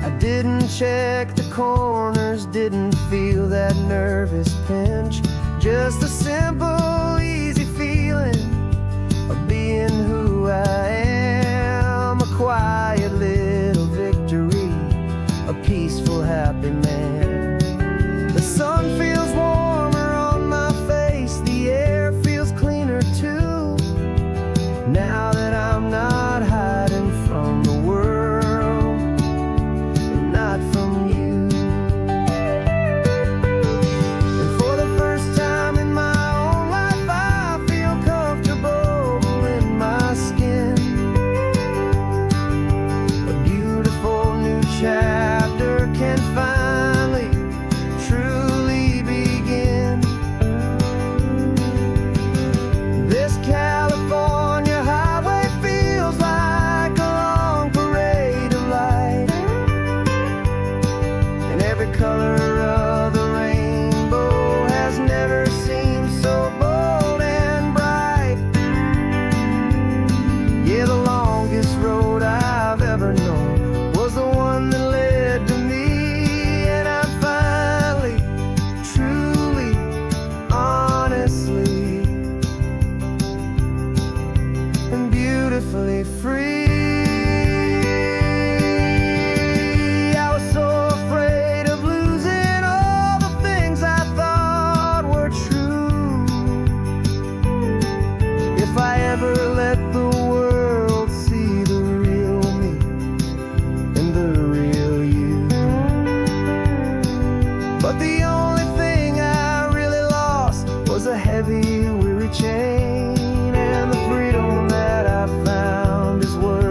Speaker 1: I didn't check the corners, didn't feel that nervous pinch. Just a simple, easy feeling of being who I am. A quiet little victory, a peaceful, happy man. The sun feels warmer on my face, the air feels cleaner too, now that I'm not hiding from the world and not from you. And for the first time in my own life, I feel comfortable in my skin. A beautiful new chapter can finally truly begin. This California highway feels like a long parade of light, and every color of the rainbow has never seemed so bold and bright. Yeah, the longest road I've ever known was the one that led to me, and I'm finally, truly, honestly, and beautifully free. I was so afraid of losing all the things I thought were true. If I ever let the world see the real me and the real you. But the only thing I really lost was a heavy, weary chain, and the freedom that I found is worth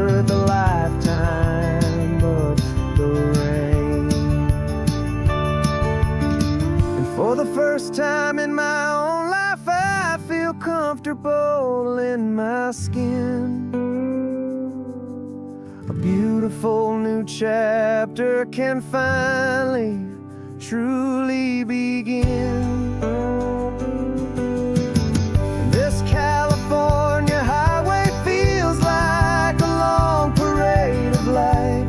Speaker 1: comfortable in my skin. A beautiful new chapter can finally, truly begin. This California highway feels like a long parade of light,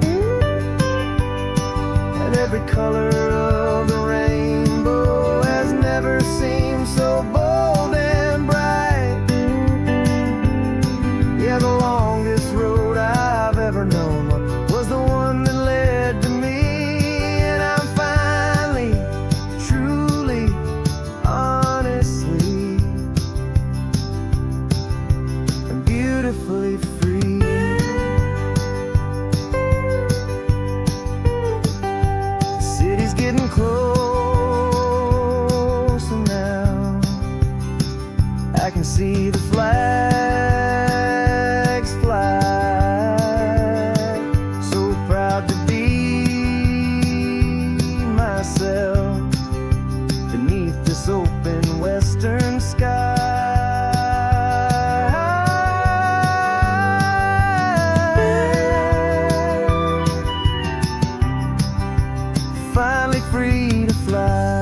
Speaker 1: and every color of the rainbow has never seemed so bold and bright. Yeah, the longest road I've ever known was the one that led to me, and I'm finally, truly, honestly, and beautifully free. The city's getting closer now. I can see the flags fly. So proud to be myself beneath this open western sky. Finally free to fly.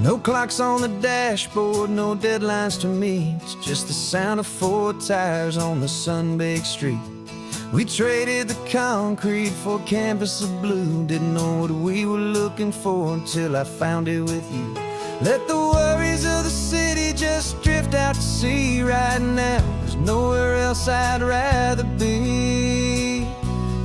Speaker 1: No clocks on the dashboard, no deadlines to meet. It's just the sound of 4 tires on the sun-baked street. We traded the concrete for a canvas of blue. Didn't know what we were looking for until I found it with you. Let the worries of the city just drift out to sea right now. There's nowhere else I'd rather be,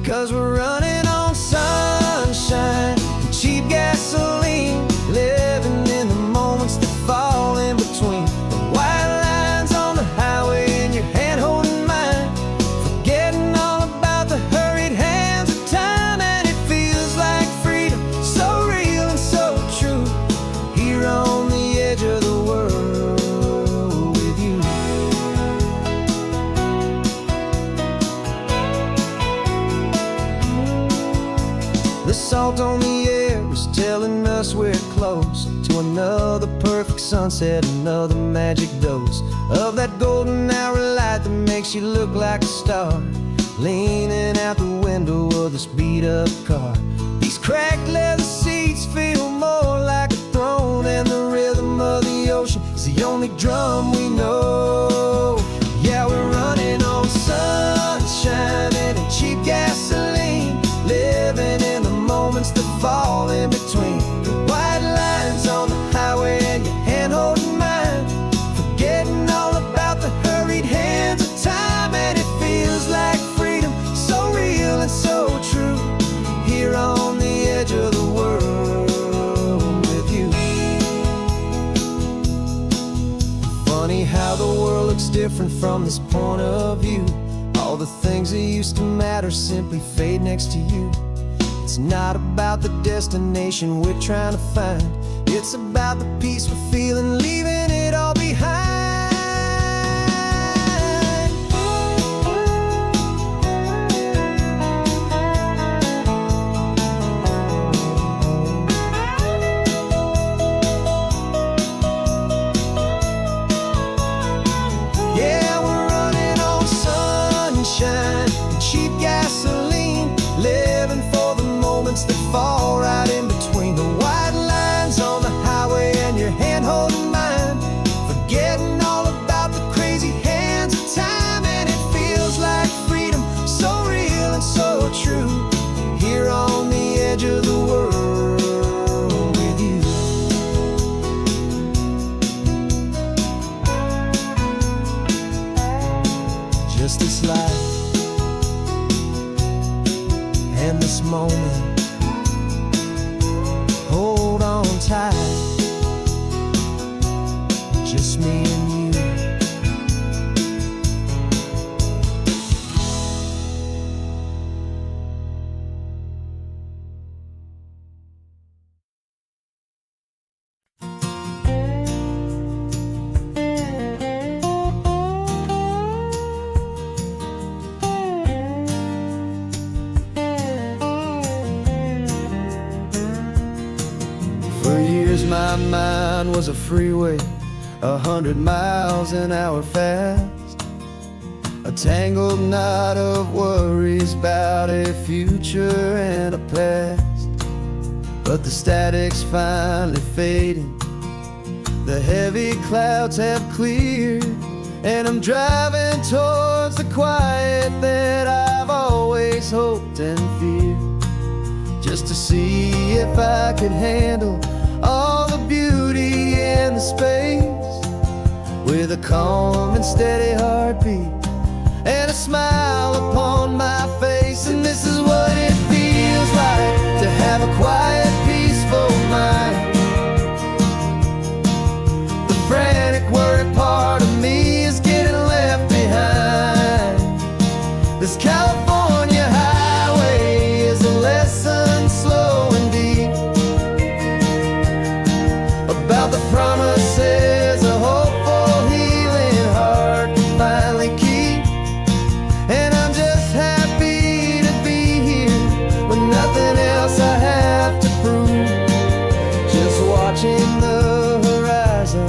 Speaker 1: 'cause we're running on sunshine and cheap gasoline, living in the moments that fall in between the white lines on the highway and your hand holding mine, forgetting all about the hurried hands of time. And it feels like freedom, so real and so true, here on the edge of the world with you. The salt on the air is telling us we're close to another perfect sunset, another magic dose of that golden hour light that makes you look like a star, leaning out the window of this beat-up car. These cracked leather seats feel more like a throne, and the rhythm of the ocean is the only drum we know. Yeah, we're running on sunshine and cheap gasoline, living in the moments that fall in between the white lines on the highway and your hand holding mine, forgetting all about the hurried hands of time. And it feels like freedom, so real and so true, here on the edge of the world with you. Funny how the world looks different from this point of view. All the things that used to matter simply fade next to you. It's not about the destination we're trying to find, it's about the peace we're feeling, leaving it all behind. Yeah, we're running on sunshine and cheap gasoline, living for the moments that fall right in between the white lines on the highway and your hand holding mine, just me and you. For years my mind was a freeway, 100 miles an hour fast, a tangled knot of worries about a future and a past. But the static's finally fading, the heavy clouds have cleared, and I'm driving towards the quiet that I've always hoped and feared, just to see if I could handle all the beauty and the space, with a calm and steady heartbeat and a smile upon my face. And this is what it feels like to have a quiet, peaceful mind. The frantic, worried part of me is getting left behind. This California highway is a lesson slow and deep about the promises a hopeful, healing heart can finally keep. And I'm just happy to be here with nothing else I have to prove, just watching the horizon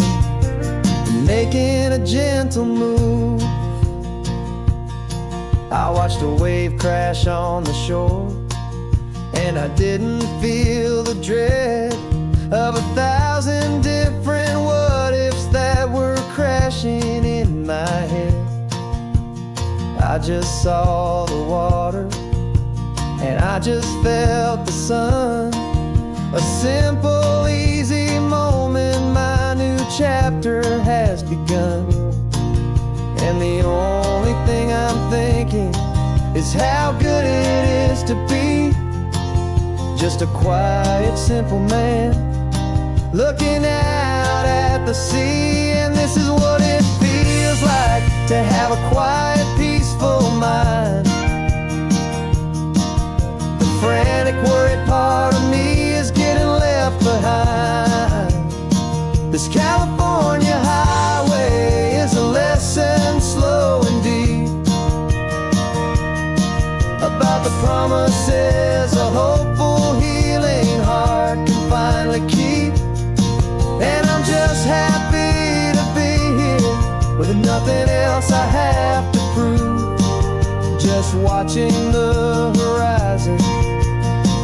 Speaker 1: and making a gentle move. I watched a wave crash on the shore, and I didn't feel the dread of 1,000 different what-ifs that were crashing in my head. I just saw the water, and I just felt the sun. A simple, easy moment, my new chapter has begun. And the only thing I'm thinking is how good it is to be just a quiet, simple man looking out at the sea. And this is what it feels like to have a quiet, peaceful mind. The frantic, worried part of me is getting left behind. This California highway is a lesson slow and deep about the promises a hopeful, healing heart can finally keep. And I'm just happy to be here with nothing else I have to prove, just watching the horizon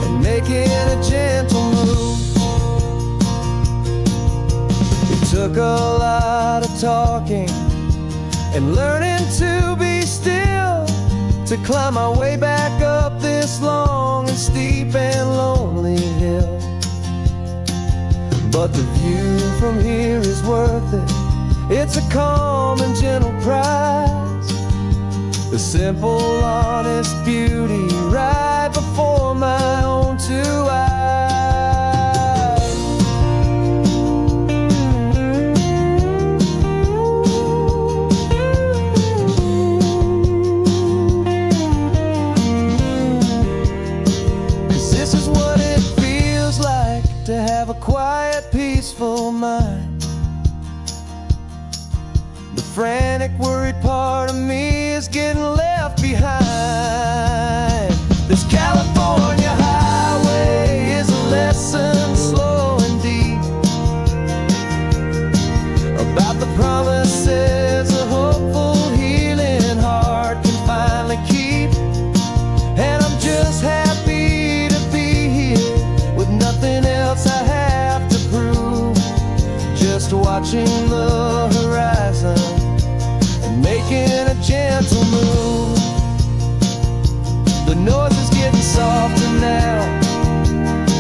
Speaker 1: and making a gentle move. It took a lot of talking and learning to be still to climb my way back up this long and steep and lonely hill. But the view from here is worth it. It's a calm and gentle prize, the simple, honest beauty right before my own two eyes. This is what it feels like to have a quiet, peaceful mind. The frantic, worried part of me is getting left behind. This California highway is a lesson slow and deep about the promises a hopeful, healing heart can finally keep. And I'm just happy to be here with nothing else I have to prove, just watching the horizon and making a gentle move. The noise is getting softer now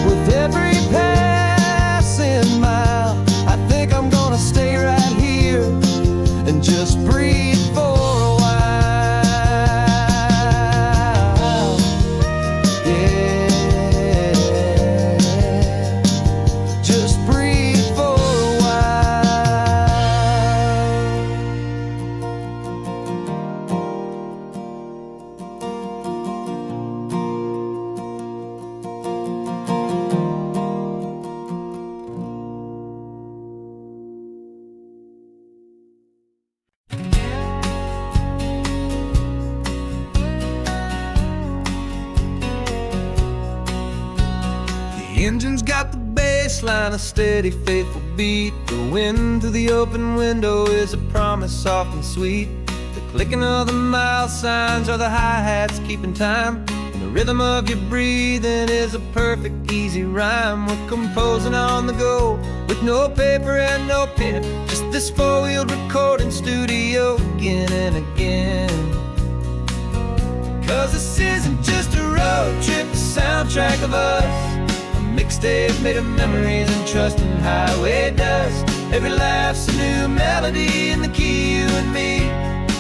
Speaker 1: with every passing mile. I think I'm gonna stay right here and just breathe for a while. Yeah, just breathe for a while.
Speaker 2: engine's got the bass line, a steady, faithful beat. The wind through the open window is a promise soft and sweet. The clicking of the mile signs are the hi-hats keeping time. And the rhythm of your breathing is a perfect, easy rhyme. We're composing on the go with no paper and no pen, just this four-wheeled recording studio again and again. 'Cause this isn't just a road trip, the soundtrack of us. A mixtape made of memories and trust in highway dust. Every laugh's a new melody in the key, you and me,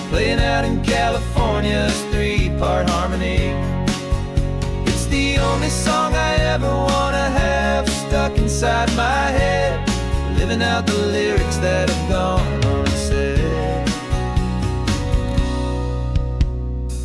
Speaker 2: playing out in California's three-part harmony. It's the only song I ever wanna have stuck inside my head, living out the lyrics that have gone unsaid.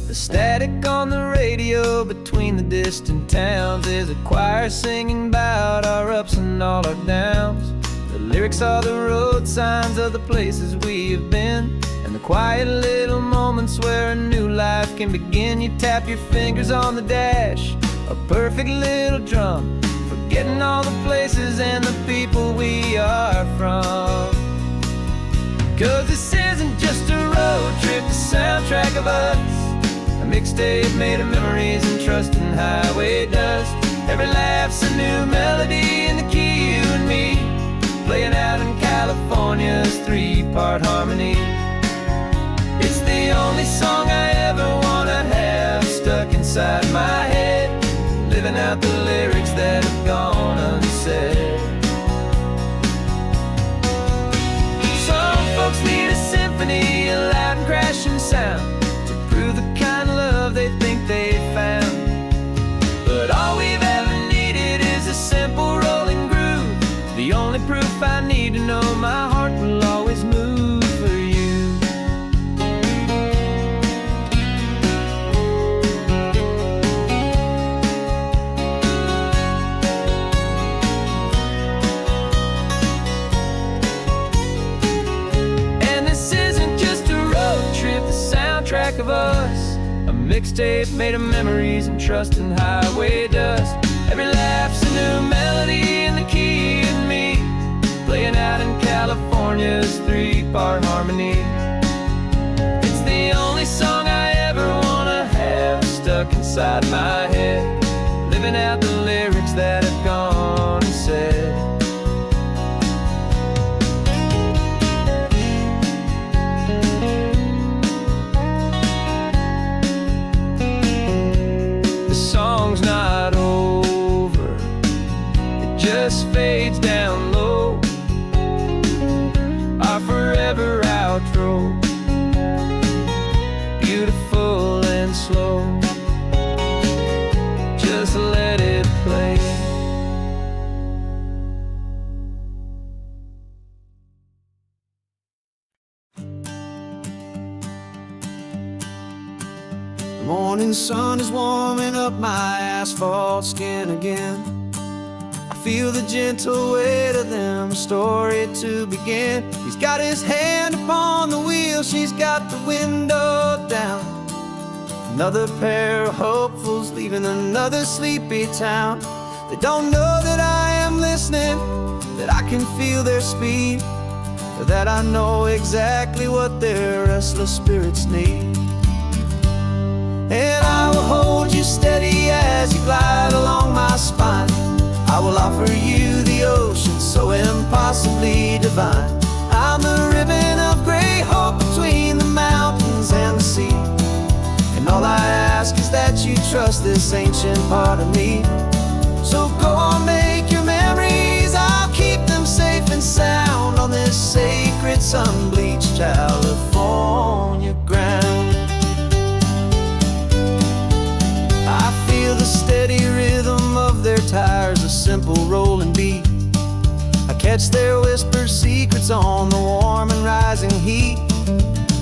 Speaker 2: The static on the radio between the distant towns is a choir singing about our ups and all our downs. The lyrics are the road signs of the places we have been, and the quiet little moments where a new life can begin. You tap your fingers on the dash, a perfect little drum, forgetting all the places and the people we are from. 'Cause this isn't just a road trip, the soundtrack of us. A mixtape made of memories and trust in highway dust. Every laugh's a new melody in the key, you and me, playing out in California's three-part harmony. It's the only song I ever wanna have stuck inside my head, living out the lyrics that have gone unsaid. Some folks need a symphony, a loud and crashing sound, to prove the kind of love they think they found. But all we've ever needed is a simple rolling groove, the only proof I need to know my heart will always move for you. And this isn't just a road trip, the soundtrack of us. A mixtape made of memories and trust in highway dust. Every laugh's a new melody in the key, and me, playing out in California's three-part harmony. It's the only song I ever wanna have stuck inside my head, living out the lyrics that have gone unsaid. The song's not over, it just fades down low, our forever outro, beautiful and slow. Just let it play.
Speaker 1: The morning sun is warming up my asphalt skin again. I feel the gentle weight of them, a story to begin. He's got his hand upon the wheel, she's got the window down. Another pair of hopefuls leaving another sleepy town. They don't know that I am listening, that I can feel their speed, or that I know exactly what their restless spirits need. And I will hold you steady as you glide along my spine. I will offer you the ocean so impossibly divine. I'm the ribbon of gray hope between the mountains and the sea. And all I ask is that you trust this ancient part of me. So go on, make your memories, I'll keep them safe and sound on this sacred sun-bleached California ground. I feel the steady rhythm of their tires, a simple rolling beat. I catch their whispered secrets on the warm and rising heat.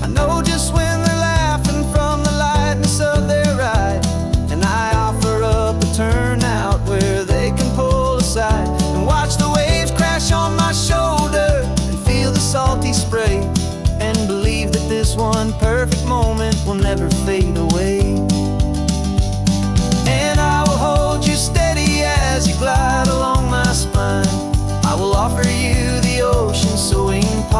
Speaker 1: I know just when they're laughing from the lightness of their ride, and I offer up a turnout where they can pull aside and watch the waves crash on my shoulder and feel the salty spray, and believe that this one perfect moment will never fade away. And I will hold you steady as you glide along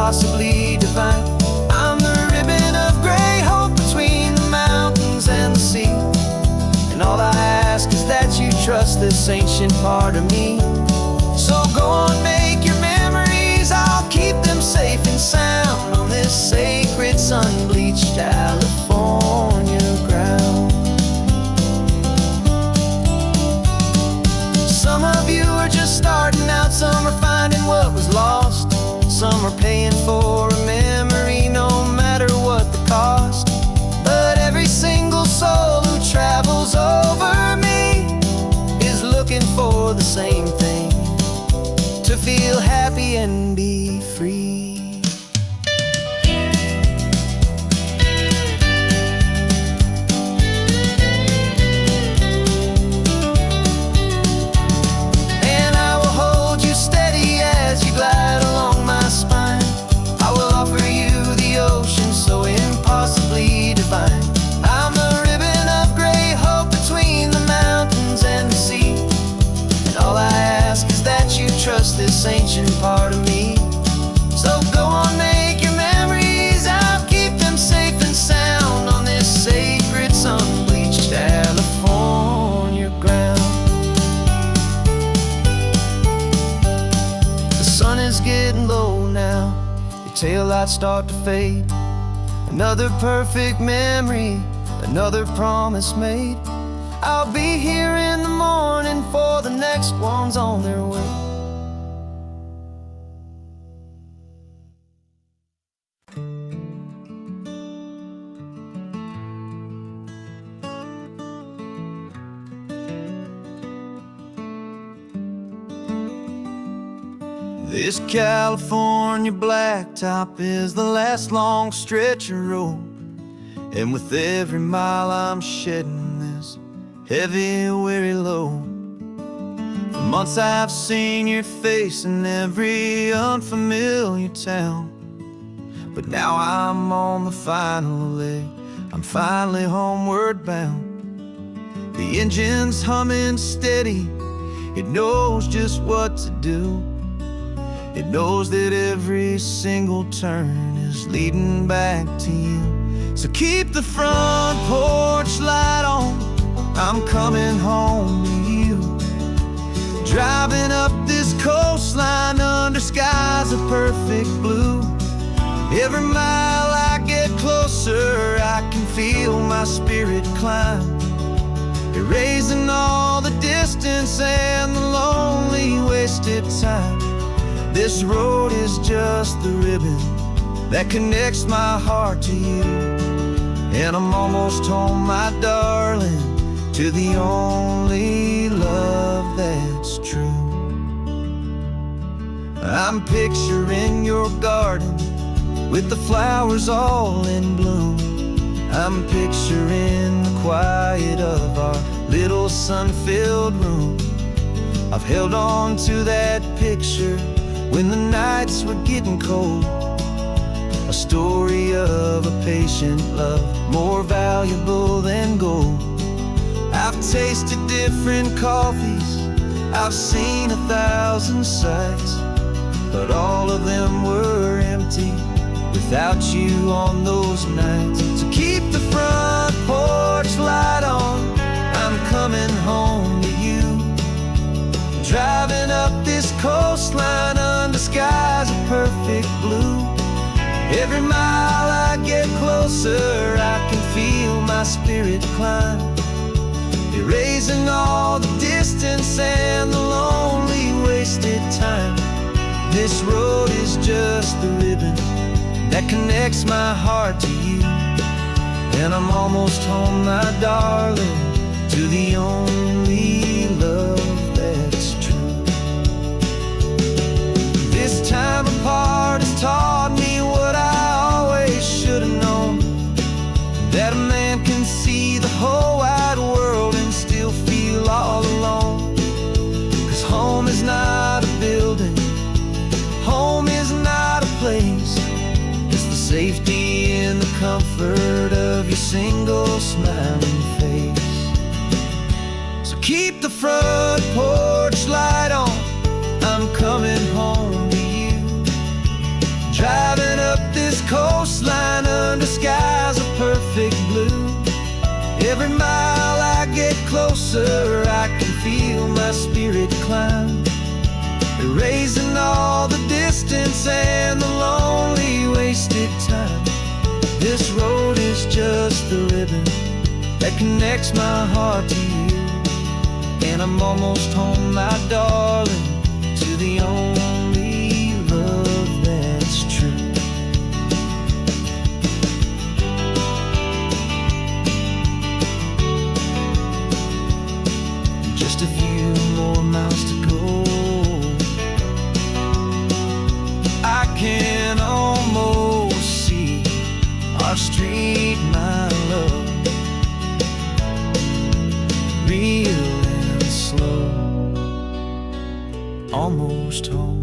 Speaker 1: impossibly divine. I'm the ribbon of gray hope between the mountains and the sea. And all I ask is that you trust this ancient part of me. So go on, make your memories, I'll keep them safe and sound on this sacred sun-bleached California ground. Some of you are just starting out, some are finding what was lost, some are paying for a memory no matter what the cost. But every single soul who travels over me is looking for the same thing: to feel happy and be free. And I will hold you steady as you glide along my spine. I will offer you the ocean so impossibly divine. I'm the ribbon of gray hope between the mountains and the sea. And all I ask is that you trust this ancient part of me. So go on, make your memories, I'll keep them safe and sound on this sacred sun-bleached California ground. The sun is getting low now, your taillights start to fade. Another perfect memory, another promise made. I'll be here in the morning for the next ones on their way. This California blacktop is the last long stretch of road, and with every mile I'm shedding this heavy, weary load. For months I've seen your face in every unfamiliar town, but now I'm on the final leg, I'm finally homeward bound. The engine's humming steady, it knows just what to do. It knows that every single turn is leading back to you. So keep the front porch light on, I'm coming home to you. Driving up this coastline under skies of perfect blue. Every mile I get closer, I can feel my spirit climb, erasing all the distance and the lonely wasted time. This road is just the ribbon that connects my heart to you. And I'm almost home, my darling, to the only love that's true. I'm picturing your garden with the flowers all in bloom. I'm picturing the quiet of our little sun-filled room. I've held on to that picture when the nights were getting cold, a story of a patient love more valuable than gold. I've tasted different coffees, I've seen 1,000 sights, but all of them were empty without you on those nights. So keep the front porch light on, I'm coming home to you. Driving up this coastline under skies of perfect blue. Every mile I get closer, I can feel my spirit climb, erasing all the distance and the lonely wasted time. This road is just the ribbon that connects my heart to you. And I'm almost home, my darling, to the only love that's true. This time apart has taught me what I always should have known, that a man can see the whole wide world and still feel all alone. 'Cause home is not a building, home is not a place, it's the safety and the comfort of your single smiling face. So keep the front porch light on, I'm coming home to you. Driving closer, I can feel my spirit climb, erasing all the distance and the lonely wasted time. This road is just the ribbon that connects my heart to you, and I'm almost home, my darling, to the only love that's true. Just a few more miles to go, I can almost see our street, my love, real and slow, almost home.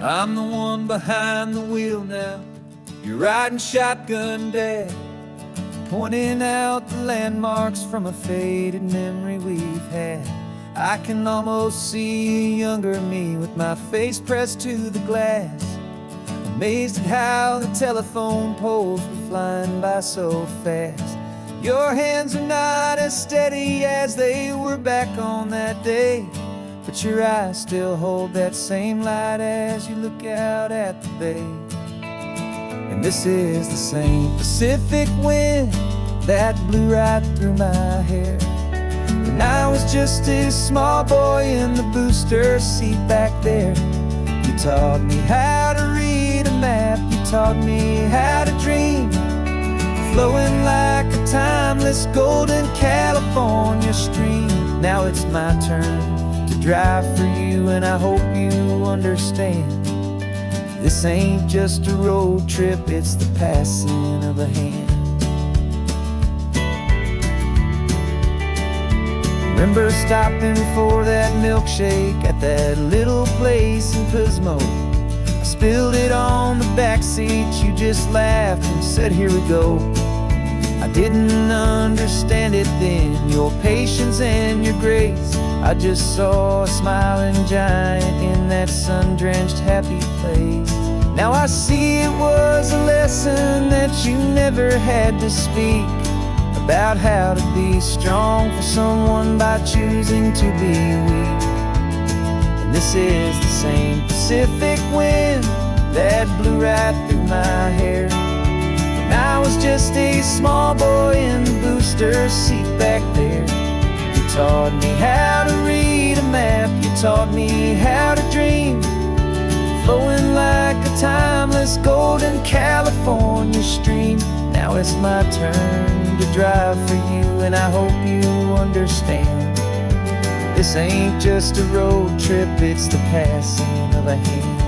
Speaker 1: I'm the one behind the wheel now, you're riding shotgun, Dad, pointing out the landmarks from a faded memory we've had. I can almost see a younger me with my face pressed to the glass, amazed at how the telephone poles were flying by so fast. Your hands are not as steady as they were back on that day, but your eyes still hold that same light as you look out at the bay. And this is the same Pacific wind that blew right through my hair when I was just a small boy in the booster seat back there. You taught me how to read a map, you taught me how to dream, flowing like a timeless golden California stream. Now it's my turn to drive for you, and I hope you understand, this ain't just a road trip, it's the passing of a hand. Remember stopping for that milkshake at that little place in Pismo? I spilled it on the back seat, you just laughed and said, here we go. I didn't understand it then, your patience and your grace. I just saw a smiling giant in that sun-drenched happy place. Now I see it was a lesson that you never had to speak, about how to be strong for someone by choosing to be weak. And this is the same Pacific wind that blew right through my hair when I was just a small boy in the booster seat back there. You taught me how to read a map, you taught me how to dream, flowing like a timeless golden California stream. Now it's my turn to drive for you, and I hope you understand, this ain't just a road trip, it's the passing of a hand.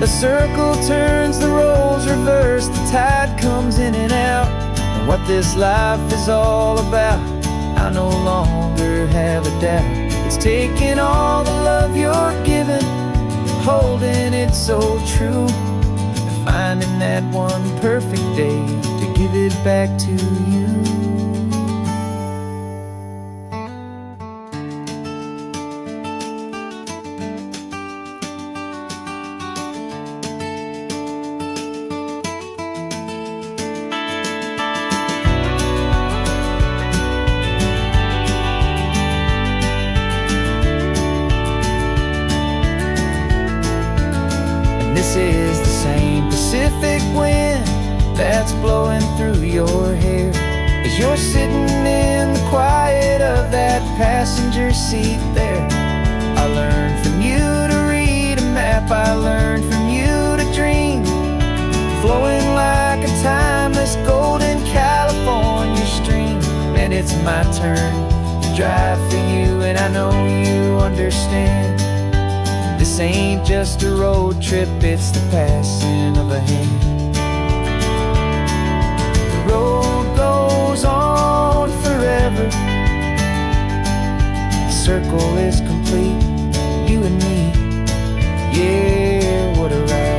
Speaker 1: The circle turns, the roles reverse, the tide comes in and out, and what this life is all about, I no longer have a doubt. It's taking all the love you're giving, holding it so true, and finding that one perfect day to give it back to you. This is the same Pacific wind that's blowing through your hair as you're sitting in the quiet of that passenger seat there. I learned from you to read a map, I learned from you to dream, flowing like a timeless golden California stream. And it's my turn to drive for you, and I know you understand, this ain't just a road trip, it's the passing of a hand. The road goes on forever, the circle is complete, you and me, yeah, what a ride.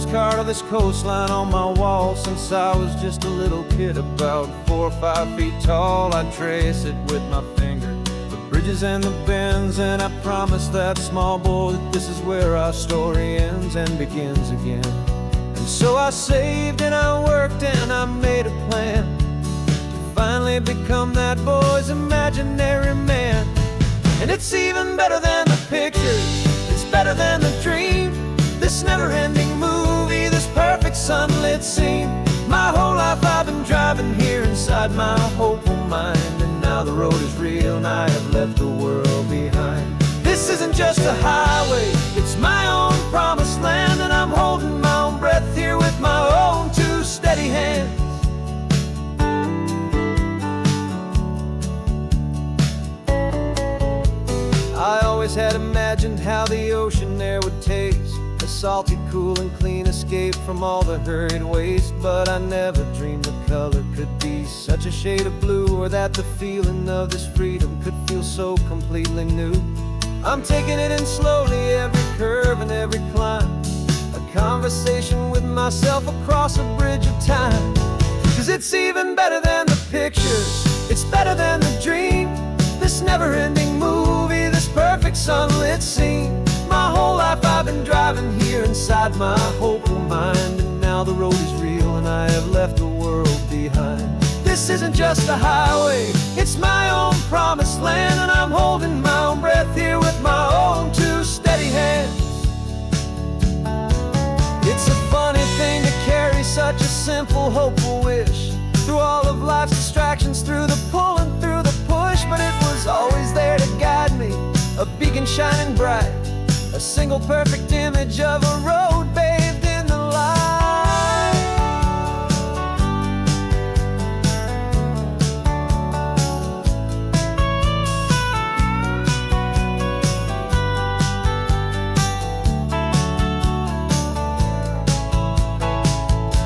Speaker 3: postcard of this coastline on my wall since I was just a little kid, about 4 or 5 feet tall. I trace it with my finger, the bridges and the bends, and I promise that small boy that this is where our story ends and begins again. And so I saved and I worked and I made a plan to finally become that boy's imaginary man. And it's even better than the pictures, it's better than the dream, this never-ending movie, this perfect sunlit scene. My whole life I've been driving here inside my hopeful mind, and now the road is real and I have left the world behind. This isn't just a highway, it's my own promised land, and I'm holding my own breath here with my own 2 steady hands. I always had imagined how the ocean air would taste, a salty, cool and clean escape from all the hurried waste. But I never dreamed the color could be such a shade of blue, or that the feeling of this freedom could feel so completely new. I'm taking it in slowly, every curve and every climb, a conversation with myself across a bridge of time. 'Cause it's even better than the pictures, it's better than the dream, this never-ending movie, this perfect sunlit scene. My whole life I've been driving here inside my hopeful mind, and now the road is real and I have left the world behind. This isn't just a highway, it's my own promised land, and I'm holding my own breath here with my own 2 steady hands. It's a funny thing to carry such a simple, hopeful wish through all of life's distractions, through the pull and through the push. But it was always there to guide me, a beacon shining bright, a single perfect image of a road bathed in the light.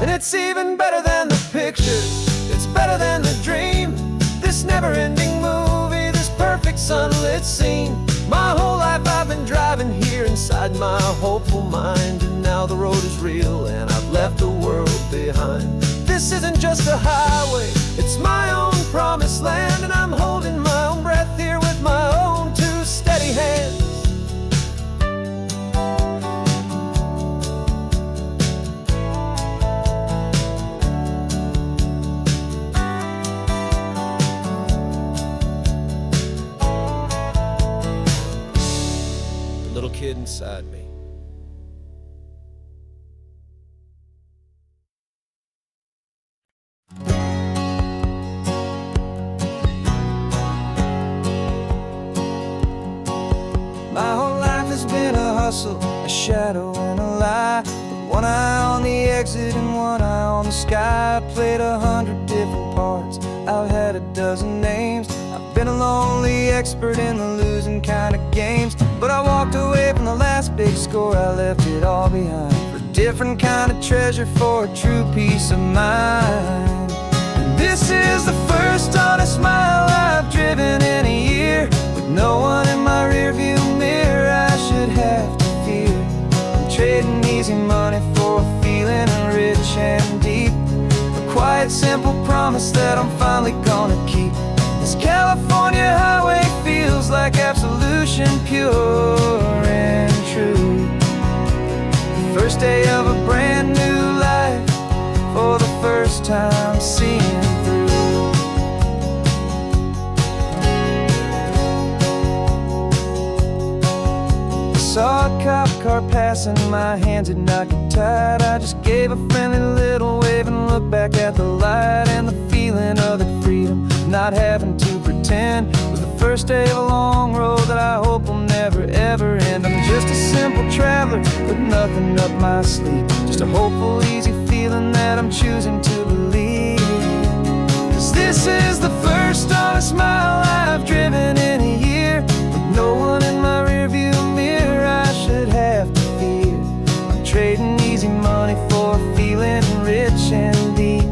Speaker 3: And it's even better than the pictures, it's better than the dream, this never-ending movie, this perfect sunlit scene. My whole life I've been driving here inside my hopeful mind, and now the road is real and I've left the world behind. This isn't just a highway, it's my own promised land, and I'm holding my own breath here with my own 2 steady hands. Little kid inside me. My whole life has been a hustle, a shadow and a lie, with one eye on the exit and one eye on the sky. I played 100 different parts, I've had a dozen names, I've been a lonely expert in the losing kind of games. But I walked away from the last big score, I left it all behind, for a different kind of treasure, for a true peace of mind. And this is the first honest mile I've driven in a year, with no one in my rearview mirror I should have to fear. I'm trading easy money for a feeling rich and deep, a quiet, simple promise that I'm finally gonna keep. This California highway feels like absolution, pure and true. The first day of a brand new life, for the first time seeing through. Saw a cop car passing, my hands had not got tied. I just gave a friendly little wave and looked back at the light, and the feeling of the freedom, not having to pretend, was the first day of a long road that I hope will never ever end. I'm just a simple traveler with nothing up my sleeve, just a hopeful, easy feeling that I'm choosing to believe. 'Cause this is the first honest mile I've driven in a year, with no one in my rearview mirror I should have to fear. I'm trading easy money for a feeling rich and deep,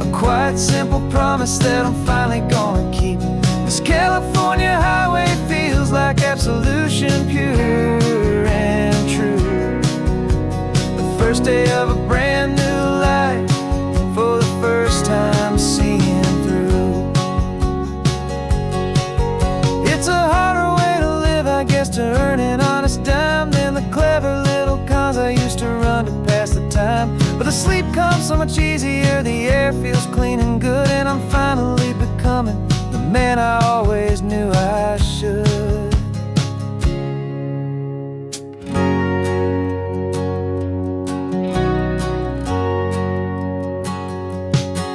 Speaker 3: a quiet, simple promise that I'm finally gonna keep. This California highway feels like absolution, pure and true. The first first day of a brand new life, for the first time seeing through. It's a harder way to live, I guess, to earn an honest dime than the clever little cons I used to run to pass the time. But the sleep comes so much easier, the air feels clean and good, and I'm finally becoming the man I always knew I should.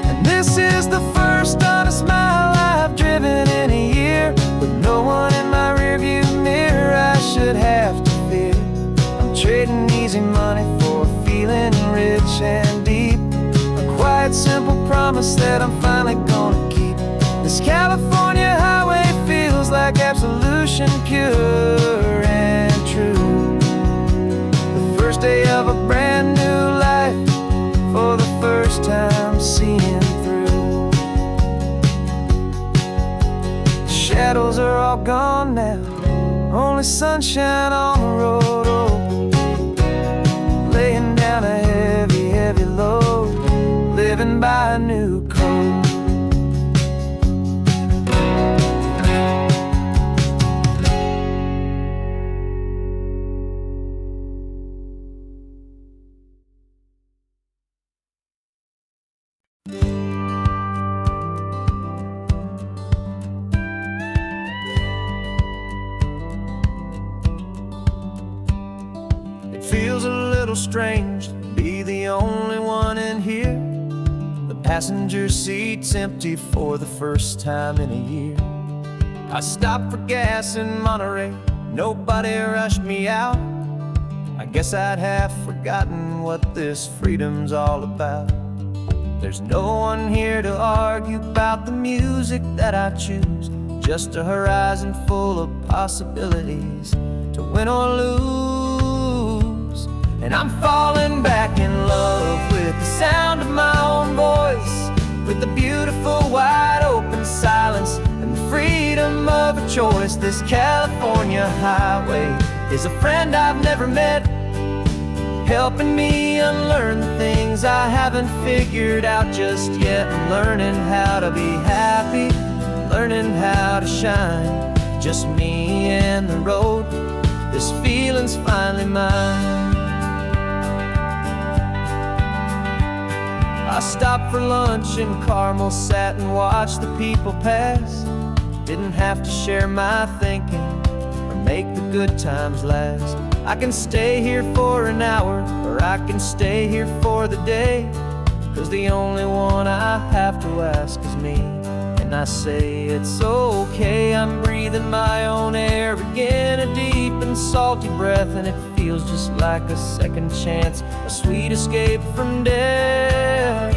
Speaker 3: And this is the first honest mile I've driven in a year, with no one in my rearview mirror I should have to fear. I'm trading easy money for a feeling rich and deep, a quiet, simple promise that I'm finally gonna keep. This California highway feels like absolution, pure and true. The first day of a brand new life, for the first time seeing through. The shadows are all gone now, only sunshine on the road. Oh, laying down a heavy, heavy load, living by a new code. It feels a little strange to be the only one in here. The passenger seat's empty for the first time in a year. I stopped for gas in Monterey, nobody rushed me out. I guess I'd have forgotten what this freedom's all about. There's no one here to argue about the music that I choose, just a horizon full of possibilities to win or lose. And I'm falling back in love with the sound of my own voice, with the beautiful wide open silence and the freedom of a choice. This California highway is a friend I've never met, helping me unlearn the things I haven't figured out just yet. I'm learning how to be happy, learning how to shine, just me and the road. This feeling's finally mine. I stopped for lunch in Carmel, sat and watched the people pass. Didn't have to share my thinking or make the good times last. I can stay here for an hour, or I can stay here for the day, 'cause the only one I have to ask is me. And I say it's okay, I'm breathing my own air again, a deep and salty breath, and it feels just like a second chance, a sweet escape from death.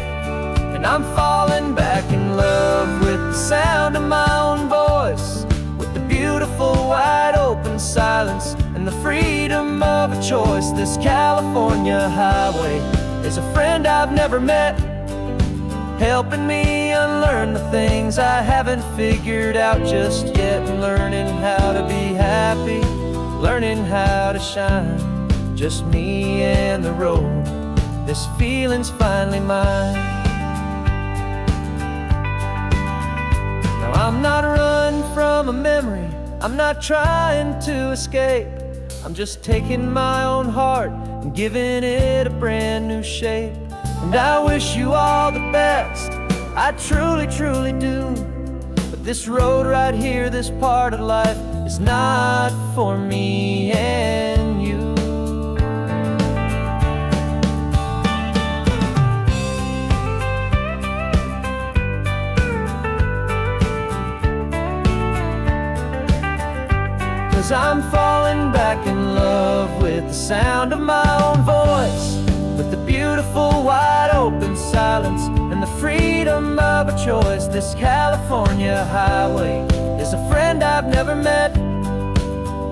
Speaker 3: And I'm falling back in love with the sound of my own voice, with the beautiful wide open silence and the freedom of a choice. This California highway is a friend I've never met, helping me unlearn the things I haven't figured out just yet. And learning how to be happy, learning how to shine, just me and the road. This feeling's finally mine. Now I'm not running from a memory, I'm not trying to escape. I'm just taking my own heart and giving it a brand new shape. And I wish you all the best, I truly, truly do. But this road right here, this part of life, is not for me and you. Cause I'm falling back in love with the sound of my own voice, with the beautiful wide open silence and the freedom of a choice. This California highway is a friend I've never met,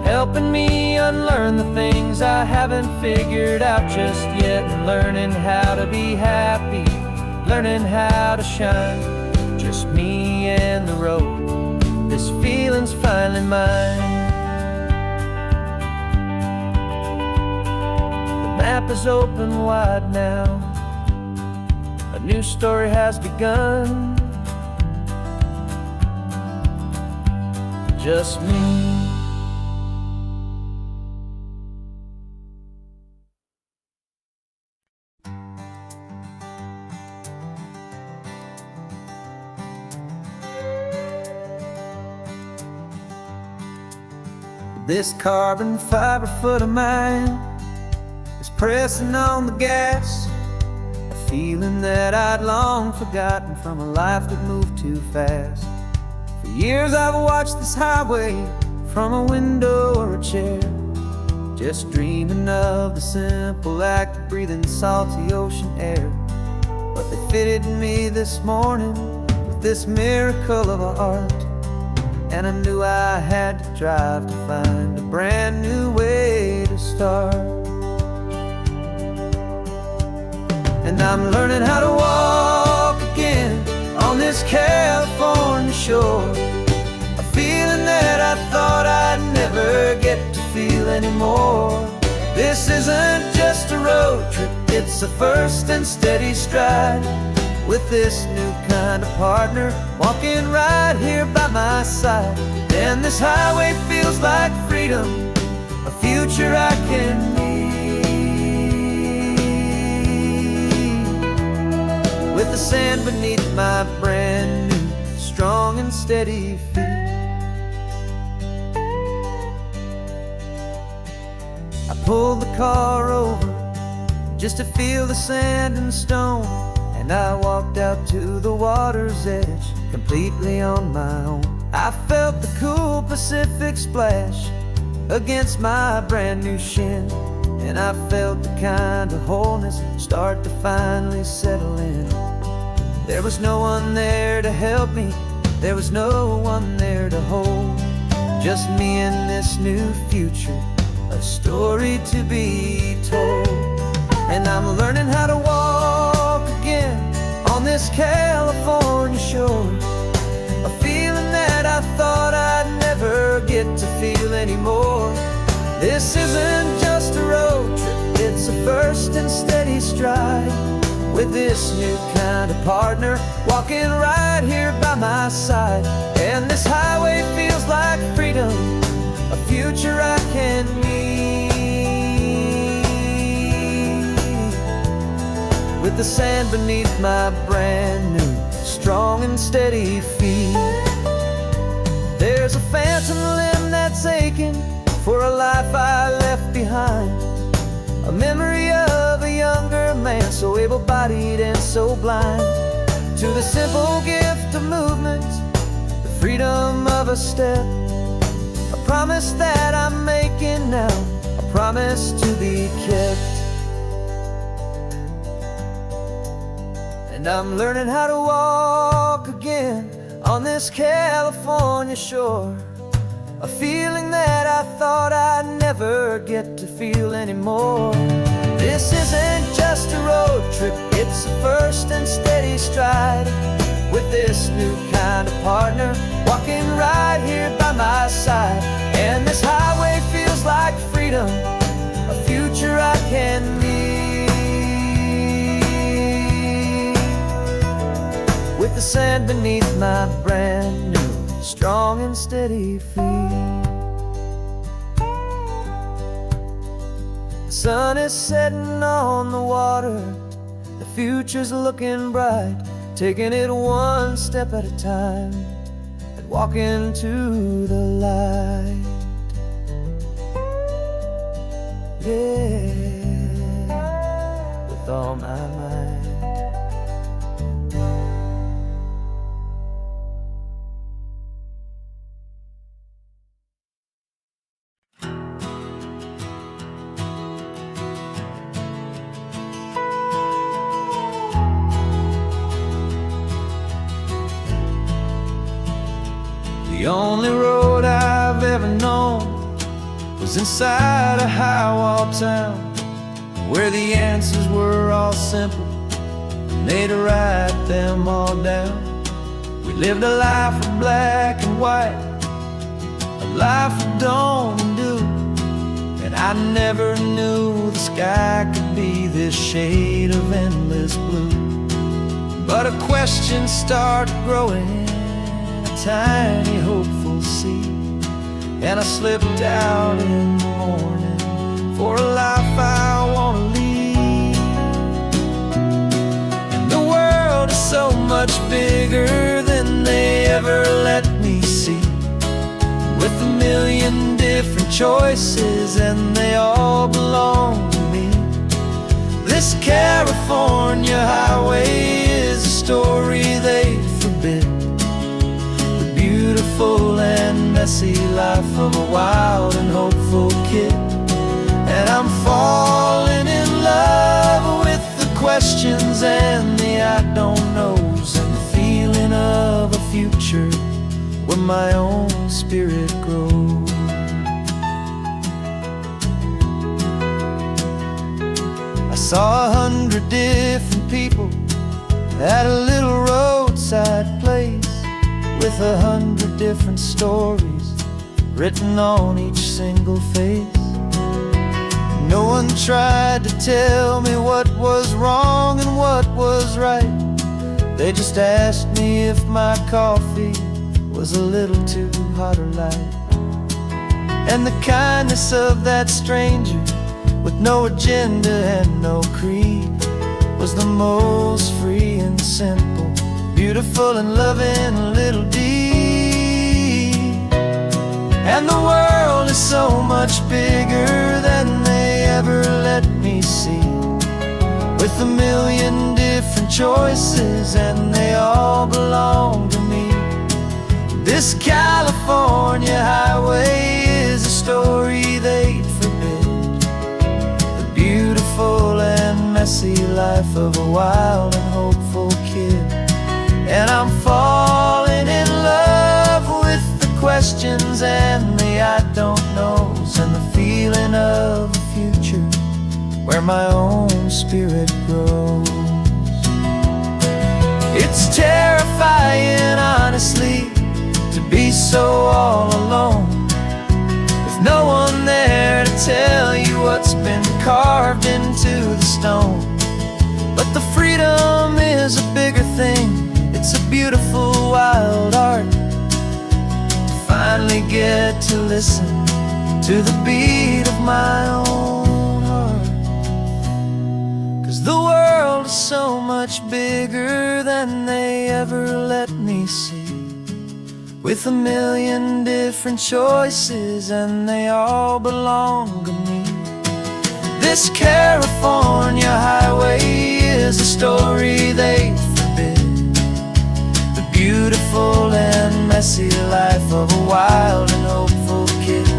Speaker 3: helping me unlearn the things I haven't figured out just yet. And learning how to be happy, learning how to shine, just me and the road. This feeling's finally mine.
Speaker 1: map is open wide now. A new story has begun. Just me. This carbon fiber foot of mine is pressing on the gas, a feeling that I'd long forgotten from a life that moved too fast. For years I've watched this highway from a window or a chair, just dreaming of the simple act of breathing salty ocean air. But they fitted me this morning with this miracle of art, and I knew I had to drive to find a brand new way to start. And I'm learning how to walk again on this California shore, a feeling that I thought I'd never get to feel anymore. This isn't just a road trip, it's a first and steady stride, with this new kind of partner walking right here by my side. And this highway feels like freedom, a future I can need, with the sand beneath my brand new strong and steady feet. I pulled the car over just to feel the sand and stone, and I walked out to the water's edge, completely on my own. I felt the cool Pacific splash against my brand new shin, and I felt the kind of wholeness start to finally settle in. There was no one there to help me, there was no one there to hold, just me and this new future, a story to be told. And I'm learning how to walk again on this California shore, a feeling that I thought I'd never get to feel anymore. This isn't just a road trip, it's a first and steady stride, with this new kind of partner walking right here by my side. And this highway feels like freedom, a future I can need, with the sand beneath my brand new strong and steady feet. There's a phantom limb that's aching for a life I left behind, a memory of a younger man so able-bodied and so blind, to the simple gift of movement, the freedom of a step, a promise that I'm making now, a promise to be kept. And I'm learning how to walk again on this California shore, a feeling that I thought I'd never get to feel anymore. This isn't just a road trip, it's a first and steady stride, with this new kind of partner walking right here by my side. And this highway feels like freedom, a future I can need, with the sand beneath my brand new strong and steady feet. The sun is setting on the water, the future's looking bright, taking it one step at a time and walking to the light. Yeah, with all my might. The only road I've ever known was inside a high-wall town, where the answers were all simple and they'd write them all down. We lived a life of black and white, a life of don't and do, and
Speaker 3: I never knew the sky could be this shade of endless blue. But a question started growing in a tiny hopeful seed, and I slipped out in the morning for a life I want to lead. And the world is so much bigger than they ever let me see, with a million different choices and they all belong to me. This California highway is a story they forbid, the beautiful and messy life of a wild and hopeful kid. And I'm falling in love with the questions and the I don't knows, and the feeling of a future where my own spirit grows. I saw 100 different people at a little roadside place, with 100 different stories written on each single face. No one tried to tell me what was wrong and what was right. They just asked me if my coffee was a little too hot or light. And the kindness of that stranger, with no agenda and no creed, was the most free and simple, beautiful and loving little deed. And the world is so much bigger than they ever let me see, with a million different choices and they all belong to me. This California highway is a story they'd forbid, the beautiful and messy life of a wild and hopeful kid. And I'm falling in love with the questions and the I don't knows, and the feeling of a future where my own spirit grows. It's terrifying, honestly, to be so all alone, with no one there to tell you what's been carved into the stone. But the freedom is a bigger thing, it's a beautiful wild art, to finally get to listen to the beat of my own heart. 'Cause the world is so much bigger than they ever let me see, with a million different choices and they all belong to me. This California highway is a story they forbid, the beautiful and messy life of a wild and hopeful kid.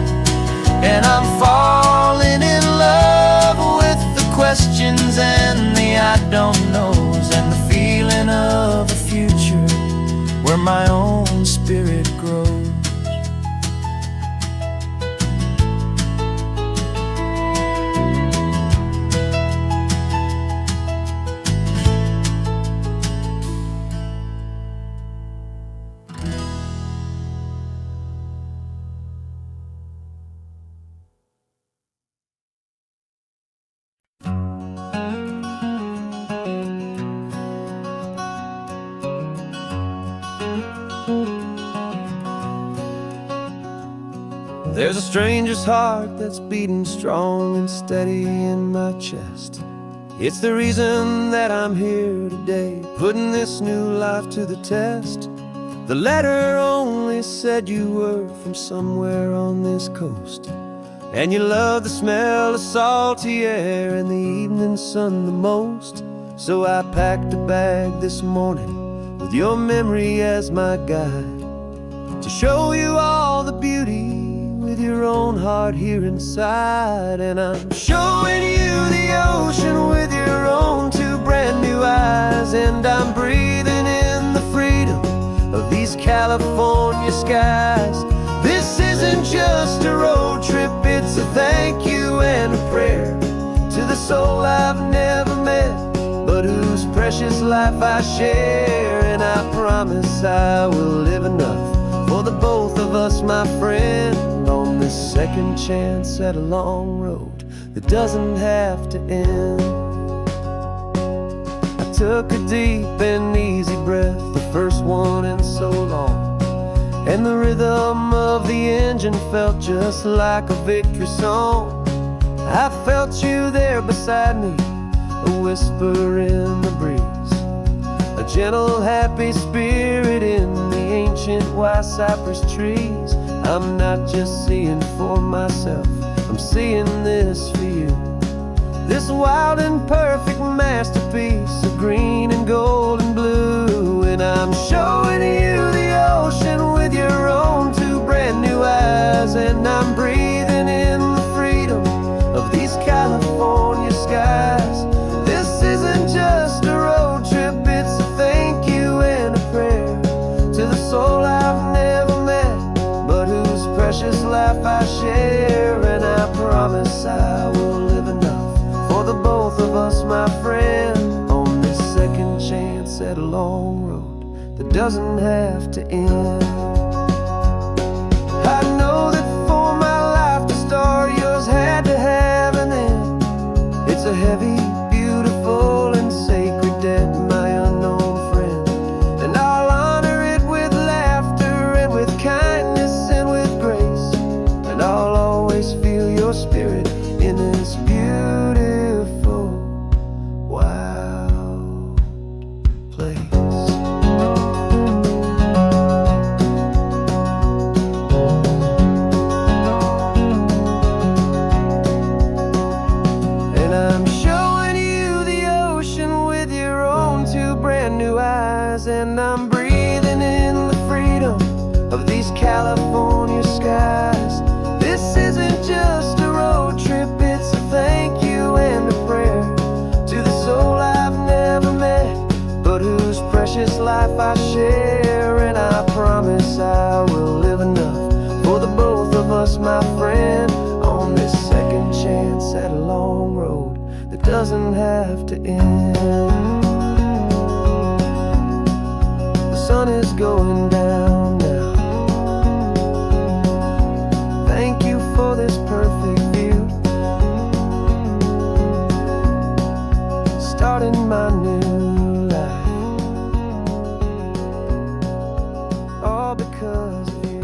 Speaker 3: And I'm falling in love with the questions and the I don't knows, and the feeling of a future where my own spirit grows. There's a stranger's heart that's beating strong and steady in my chest. It's the reason that I'm here today, putting this new life to the test. The letter only said you were from somewhere on this coast, and you love the smell of salty air and the evening sun the most. So I packed a bag this morning with your memory as my guide, to show you all the beauty with your own heart here inside. And I'm showing you the ocean with your own two brand new eyes, and I'm breathing in the freedom of these California skies. This isn't just a road trip, it's a thank you and a prayer to the soul I've never met, but whose precious life I share. And I promise I will live enough
Speaker 1: for the both of us, my friend, on this second chance at a long road that doesn't have to end. I took a deep and easy breath, the first one in so long, and the rhythm of the engine felt just like a victory song. I felt you there beside me, a whisper in the breeze, a gentle, happy spirit in the ancient white cypress trees. I'm not just seeing for myself, I'm seeing this for you. This wild and perfect masterpiece of green and gold and blue. And I'm showing you the ocean with your own two brand new eyes. And I'm breathing in the freedom of these California skies. This isn't just a road trip, it's a thank you and a prayer to the soul I've never met, but whose precious life I share. And I promise I will live enough for the both of us, my friend, on this second chance at a long road that doesn't have to end. I know that for my life to start, yours had to have an end. It's a heavy, beautiful, and sacred debt, my unknown friend, and I'll honor it with laughter and with kindness and with grace, and I'll always feel your spirit in this beautiful, wild place. And I'm showing you the ocean with your own two brand new eyes. And I'm breathing in the freedom of these California skies. This isn't just a road trip, it's a thank you and a prayer to the soul I've never met, but whose precious life I share. And I promise I will live enough for the both of us, my friend, on this second chance at a long road that doesn't have to end. The sun is going down now. Thank you for this perfect view, starting my new life, all because of you.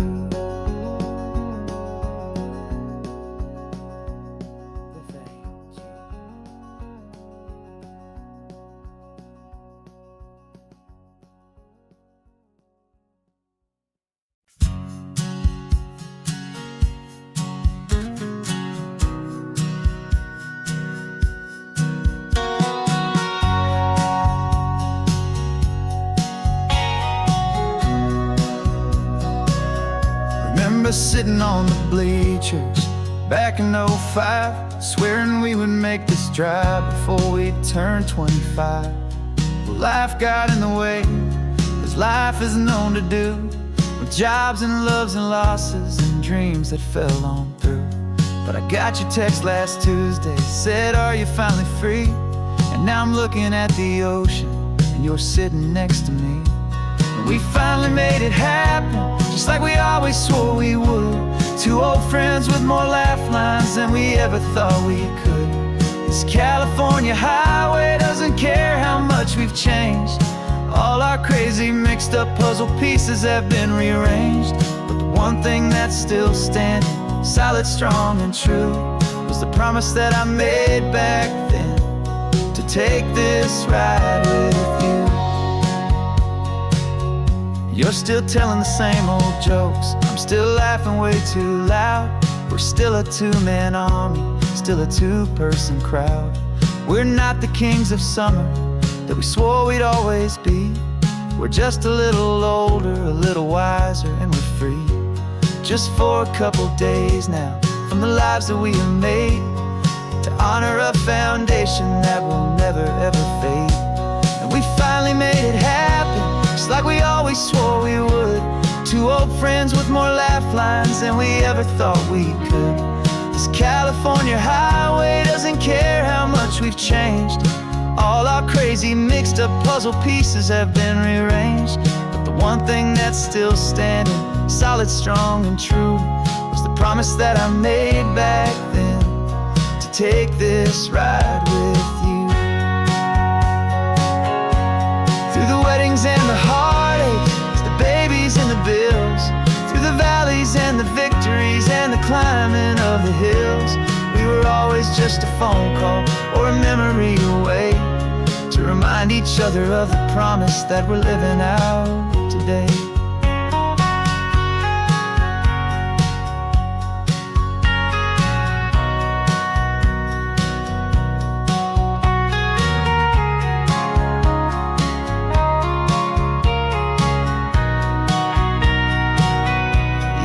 Speaker 1: Thank you.
Speaker 3: Remember sitting on the bleachers back in '05, swearing we would make this drive before we turned 25. Well, life got in the way, as life is known to do, with jobs and loves and losses and dreams that fell on through. But I got your text last Tuesday, said, are you finally free? And now I'm looking at the ocean, and you're sitting next to me. And we finally made it happen, just like we always swore we would. Two old friends with more laugh lines than we ever thought we could. This California highway doesn't care how much we've changed. All our crazy mixed up puzzle pieces have been rearranged, but the one thing that's still standing, solid, strong, and true, was the promise that I made back then, to take this ride with you. You're still telling the same old jokes, I'm still laughing way too loud. We're still a two-man army, still a two-person crowd. We're not the kings of summer that we swore we'd always be. We're just a little older, a little wiser, and we're free. Just for a couple days now, from the lives that we have made, to honor a foundation that will never ever fade. And we finally made it happen, just like we always swore we would. Two old friends with more laugh lines than we ever thought we could. This California highway doesn't care how much we've changed. All our crazy mixed up puzzle pieces have been rearranged, but the one thing that that's still standing, solid, strong, and true, was the promise that I made back then, to take this ride with you. Through the weddings and the heartaches, the babies and the bills, through the valleys and the victories and the climbing of the hills, we were always just a phone call or a memory away, to remind each other of the promise that we're living out today.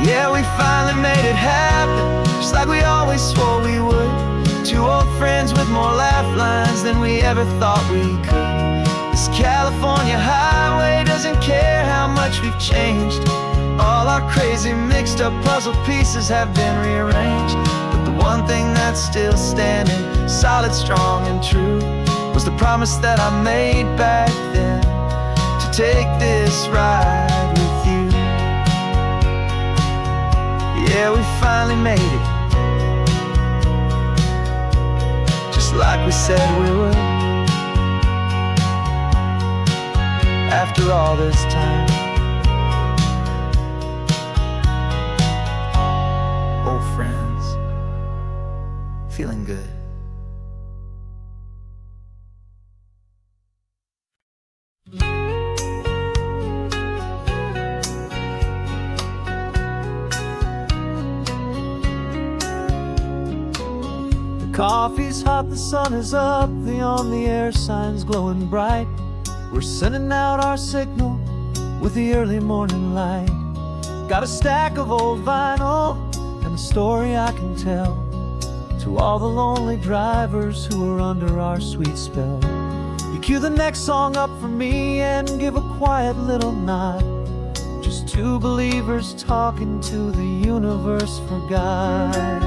Speaker 3: Yeah, we finally made it happen, just like we always swore we would. Two old friends with more laugh lines than we ever thought we could. This California highway doesn't care how much we've changed. All our crazy mixed up puzzle pieces have been rearranged, but the one thing that's still standing, solid, strong, and true, was the promise that I made back then, to take this ride with you. Yeah, we finally made it, just like we said we would. After all this time, old friends, feeling good. Coffee's hot, the sun is up, the on-the-air sign's glowing bright. We're sending out our signal with the early morning light. Got a stack of old vinyl and a story I can tell to all the lonely drivers who are under our sweet spell. You cue the next song up for me and give a quiet little nod. Just two believers talking to the universe for God.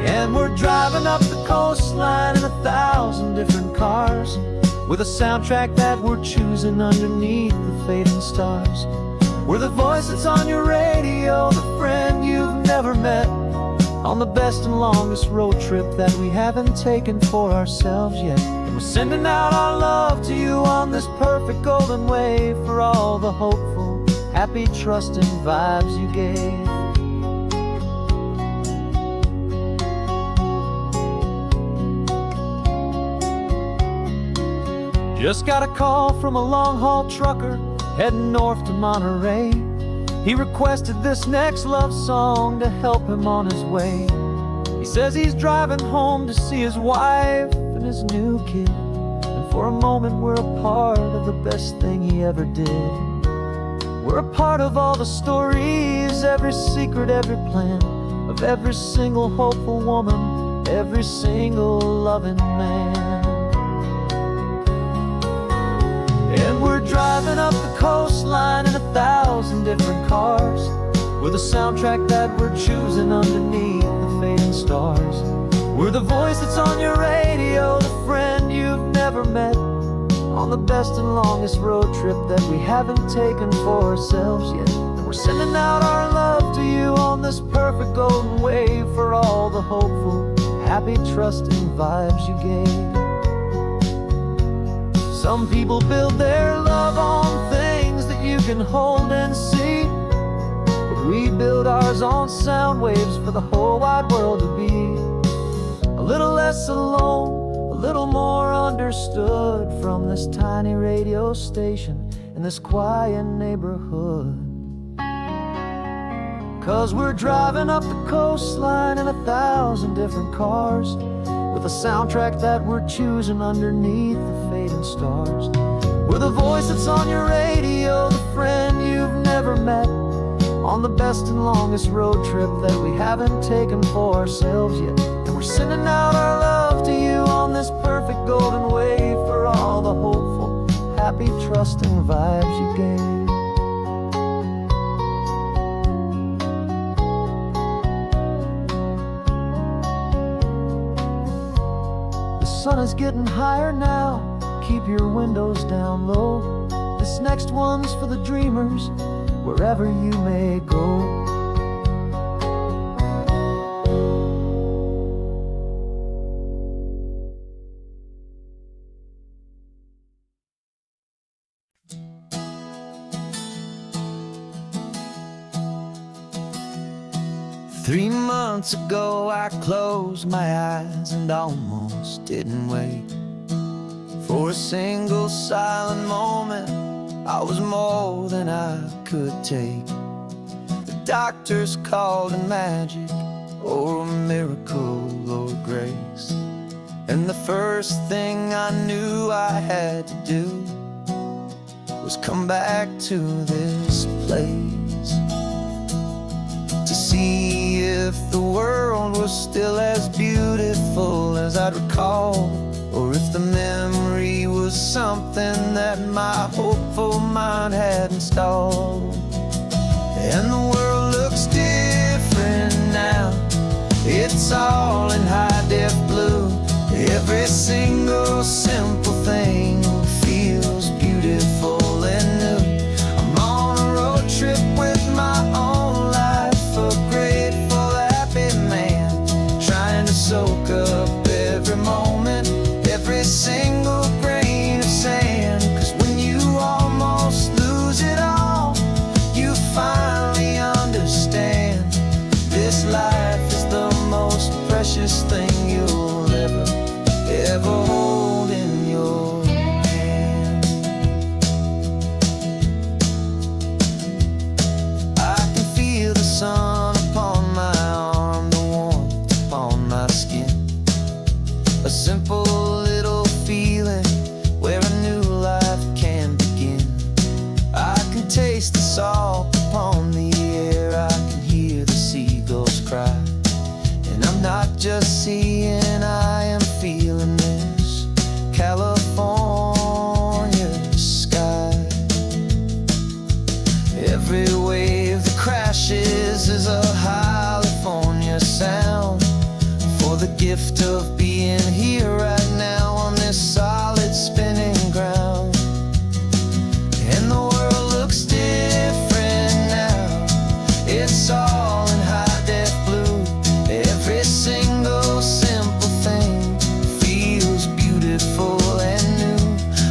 Speaker 3: And we're driving up the coastline in 1,000 different cars, with a soundtrack that we're choosing underneath the fading stars. We're the voice that's on your radio, the friend you've never met, on the best and longest road trip that we haven't taken for ourselves yet. And we're sending out our love to you on this perfect golden wave, for all the hopeful, happy, trusting vibes you gave. Just got a call from a long-haul trucker heading north to Monterey. He requested this next love song to help him on his way. He says he's driving home to see his wife and his new kid, and for a moment we're a part of the best thing he ever did. We're a part of all the stories, every secret, every plan, of every single hopeful woman, every single loving man. And we're driving up the coastline in 1,000 different cars, with a soundtrack that we're choosing underneath the fading stars. We're the voice that's on your radio, the friend you've never met, on the best and longest road trip that we haven't taken for ourselves yet. And we're sending out our love to you on this perfect golden wave, for all the hopeful, happy, trusting vibes you gave. Some people build their love on things that you can hold and see, but we build ours on sound waves for the whole wide world to be a little less alone, a little more understood, from this tiny radio station in this quiet neighborhood. 'Cause we're driving up the coastline in 1,000 different cars, with a soundtrack that we're choosing underneath the fading stars. We're the voice that's on your radio, the friend you've never met, on the best and longest road trip that we haven't taken for ourselves yet. And we're sending out our love to you on this perfect golden wave, for all the hopeful, happy, trusting vibes you gave. The sun is getting higher now, keep your windows down low. The This next one's for the dreamers, wherever you may go. 3 months ago I closed my eyes and almost didn't wake. For a single silent moment, I was more than I could take. The doctors called it magic, or a miracle, or grace. And the first thing I knew I had to do was come back to this place, to see if the world was still as beautiful as I'd recall, or if the memory was something that my hopeful mind had installed. And the world looks different now, it's all in high-def blue. Every single simple thing feels beautiful and new. I'm on a road trip with my own life, a grateful, happy man, trying to soak up every moment, every single grain of sand. 'Cause when you almost lose it all, you finally understand this life is the most precious thing you'll ever hold in your hand. I can feel the sun upon my arm, the warmth upon my skin, a simple little feeling where a new life can begin. I can taste the salt upon the air, I can hear the seagulls cry, and I'm not just seeing, I am feeling this California sky. Every wave that crashes is a California sound, for the gift of being here right now on this solid spinning ground. And the world looks different now, it's all in high-def blue. Every single simple thing feels beautiful and new.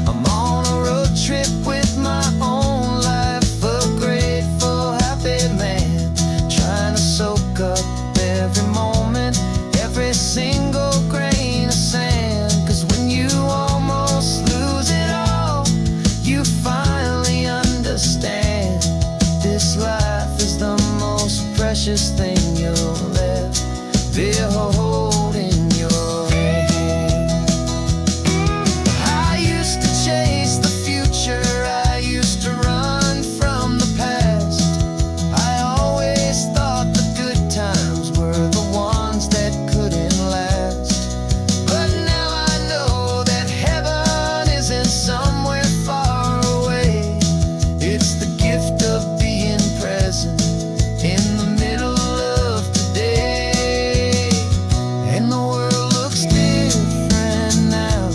Speaker 3: I'm on a road trip with my own life, a grateful, happy man, trying to soak up every moment, every single grain of sand. 'Cause when you almost lose it all, you finally understand this life is the most precious thing you'll ever hold in your hand. I used to chase the future, I used to run from the past. I always thought the good times were the ones that couldn't last. But now I know that heaven isn't somewhere far away. It's the gift of being present in the middle of today. And the world looks different now,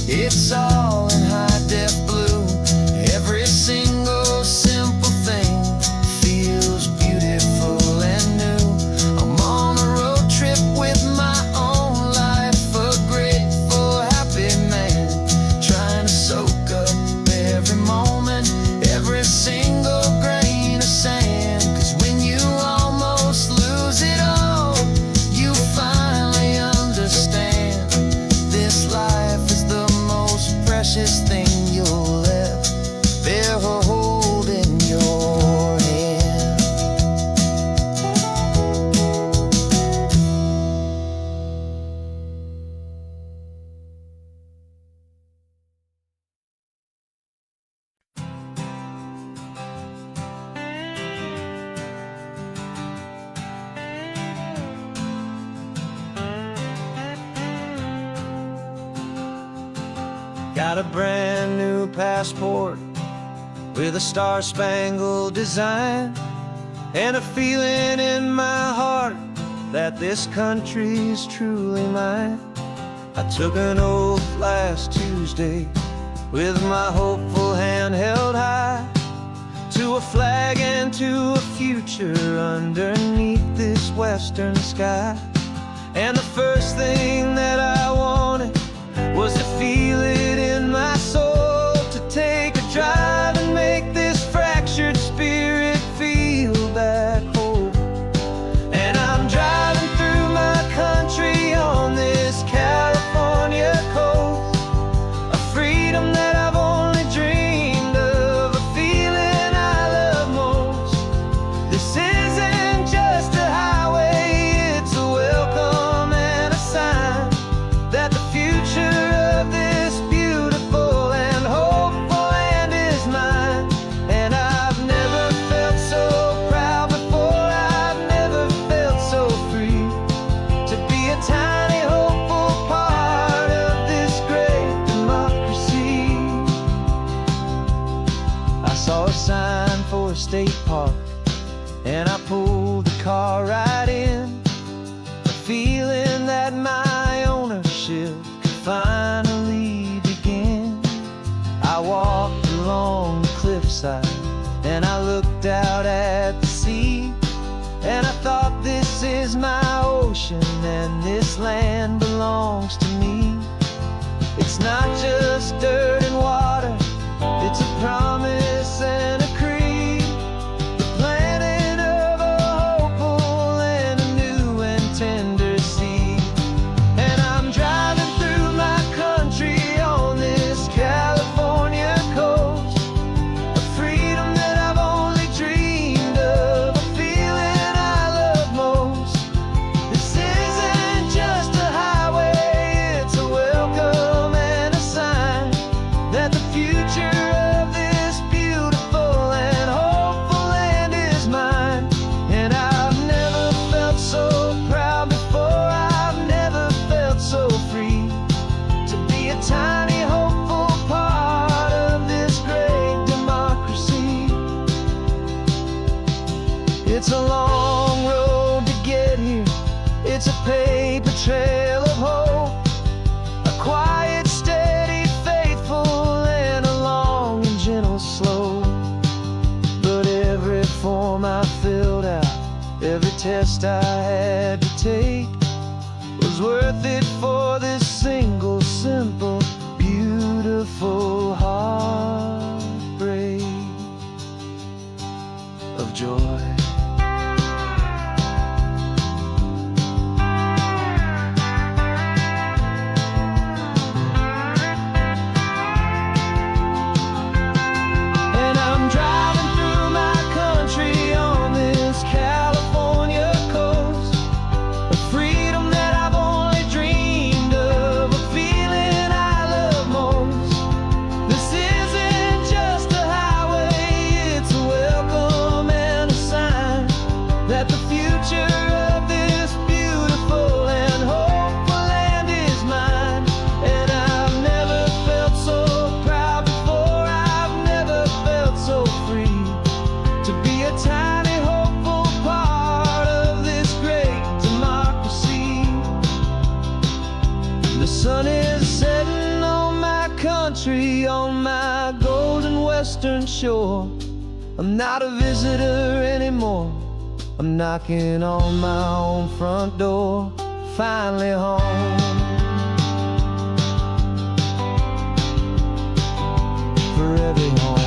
Speaker 3: it's all in high-def blue. Every single simple thing feels beautiful and new. I'm on a road trip with my own life, a grateful, happy man, trying to soak up every moment, every single grain of sand. 'Cause when you almost lose it all, you finally understand this life is the most precious thing you'll ever hold in your hand. Got a brand new passport with a star-spangled design, and a feeling in my heart that this country's truly mine. I took an oath last Tuesday with my hopeful hand held a flag and to a future underneath this western sky. And the first thing that I wanted was to feel it in my soul, to take a drive and make this fractured spirit feel back home. And I'm driving through my country on this California coast, a freedom that I've only dreamed of, a feeling I love most. This isn't just a highway, it's a welcome and a sign that the future of this beautiful and hopeful land is mine. And I've never felt so proud before, I've never felt so free, to be a tiny hopeful part of this great democracy. I saw a sign for a state park, and I pulled the car right in, a feeling that my ownership could finally begin. I walked along the cliffside and I looked out at the sea, and I thought, this is my ocean and this land belongs to me. It's not just dirt and water, it's a promise and a creed, the planting of a hopeful and a new and tender seed. And I'm driving through my country on this California coast, a freedom that I've only dreamed of, a feeling I love most. This isn't just a highway, it's a welcome and a sign that the future of this beautiful and hopeful land is mine. And I've never felt so proud before, I've never felt so free, to be a tiny hopeful part of this great democracy. It's a long road to get here, it's a paper trail of hope, a quiet, steady, faithful, and a long and gentle slope. But every form I filled out, every test I had to take, was worth it for this single, simple, beautiful heartbreak of joy. And I'm driving through my country on this California coast, a freedom that I've only dreamed of, a feeling I love most. This isn't just a highway, it's a welcome and a sign that the future of this beautiful and hopeful land is mine. And I've never felt so proud before, I've never felt so free, to be a tiny hopeful part of this great democracy. The sun is setting on my country, on my golden western shore. I'm not a visitor anymore, I'm knocking on my own front door, finally home. For every home.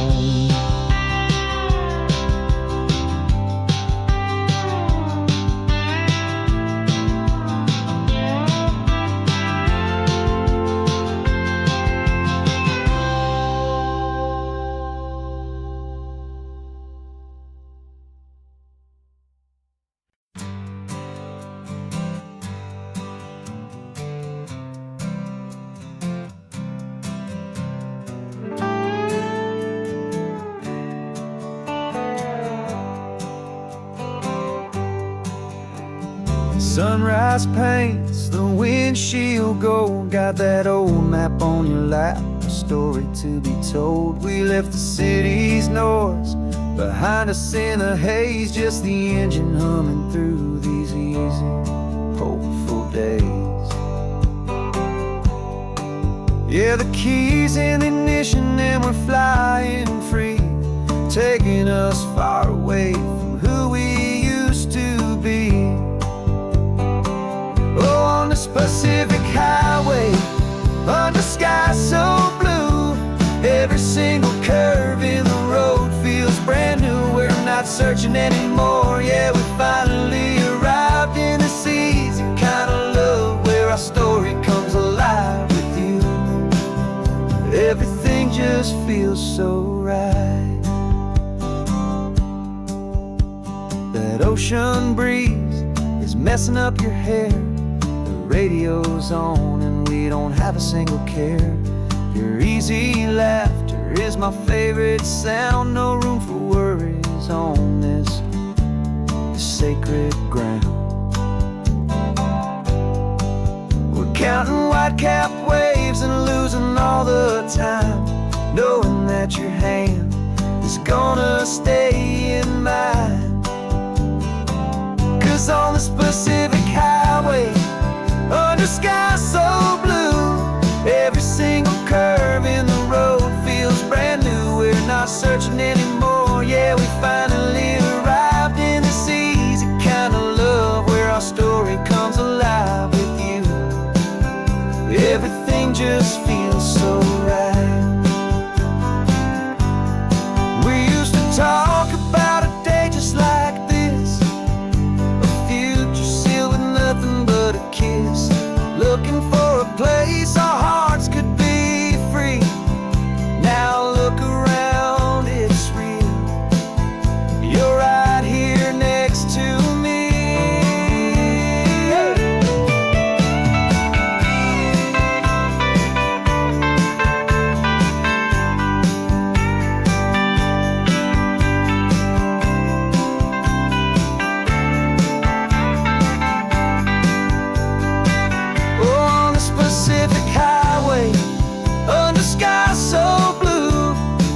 Speaker 3: Sunrise paints the windshield gold, got that old map on your lap, a story to be told. We left the city's noise behind us in the haze, just the engine humming through these easy, hopeful days. Yeah, the keys in the ignition and we're flying free, taking taking us far away from who we used to be. Oh, on this Pacific highway, under sky so blue, every single curve in the road feels brand new. We're not searching anymore, yeah, we finally arrived in this easy kind of love where our story comes alive with you. Everything just feels so right. That ocean breeze is messing up your hair. The radio's on and we don't have a single care. Your easy laughter is my favorite sound. No room for worries on this sacred ground. We're counting white-capped waves and losing all the time, knowing that your hand is gonna stay in mine. 'Cause on this Pacific highway, under sky so blue, every single curve in the road feels brand new. We're not searching anymore, yeah, we finally arrived in this easy kind of love where our story comes alive with you. Everything just feels so right. We used to talk about a day just like this, a future sealed with nothing but a kiss, looking for a place our hearts could be free. Now look around, it's real. You're right here next to me. On this Pacific highway, under sky so blue,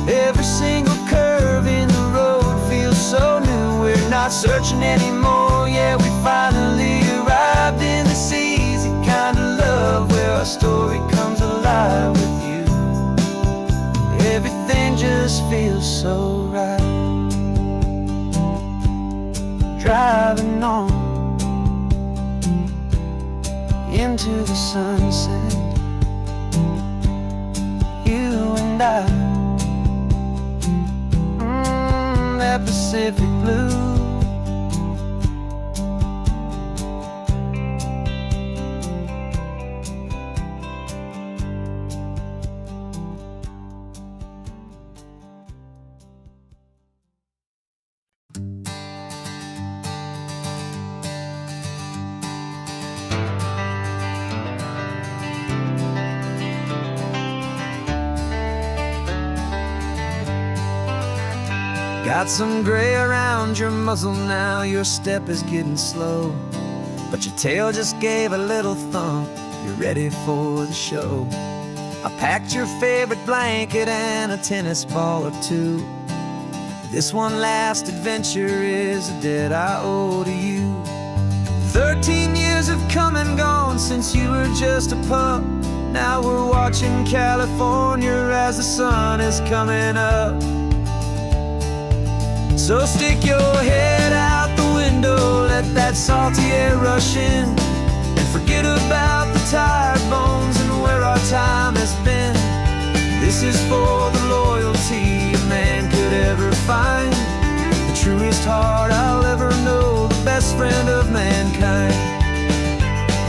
Speaker 3: every single curve in the road feels so new. We're not searching anymore, yeah, we finally arrived in this easy kind of love where our story comes alive with you. Everything just feels so right. Driving on into the sunset, you and I, that Pacific blue. Got some gray around your muzzle now, your step is getting slow, but your tail just gave a little thump, you're ready for the show. I packed your favorite blanket and a tennis ball or two. This one last adventure is a debt I owe to you. 13 years have come and gone since you were just a pup. Now we're watching California as the sun is coming up. So stick your head out the window, let that salty air rush in, and forget about the tired bones and where our time has been. This is for the loyalty a man could ever find, the truest heart I'll ever know, the best friend of mankind.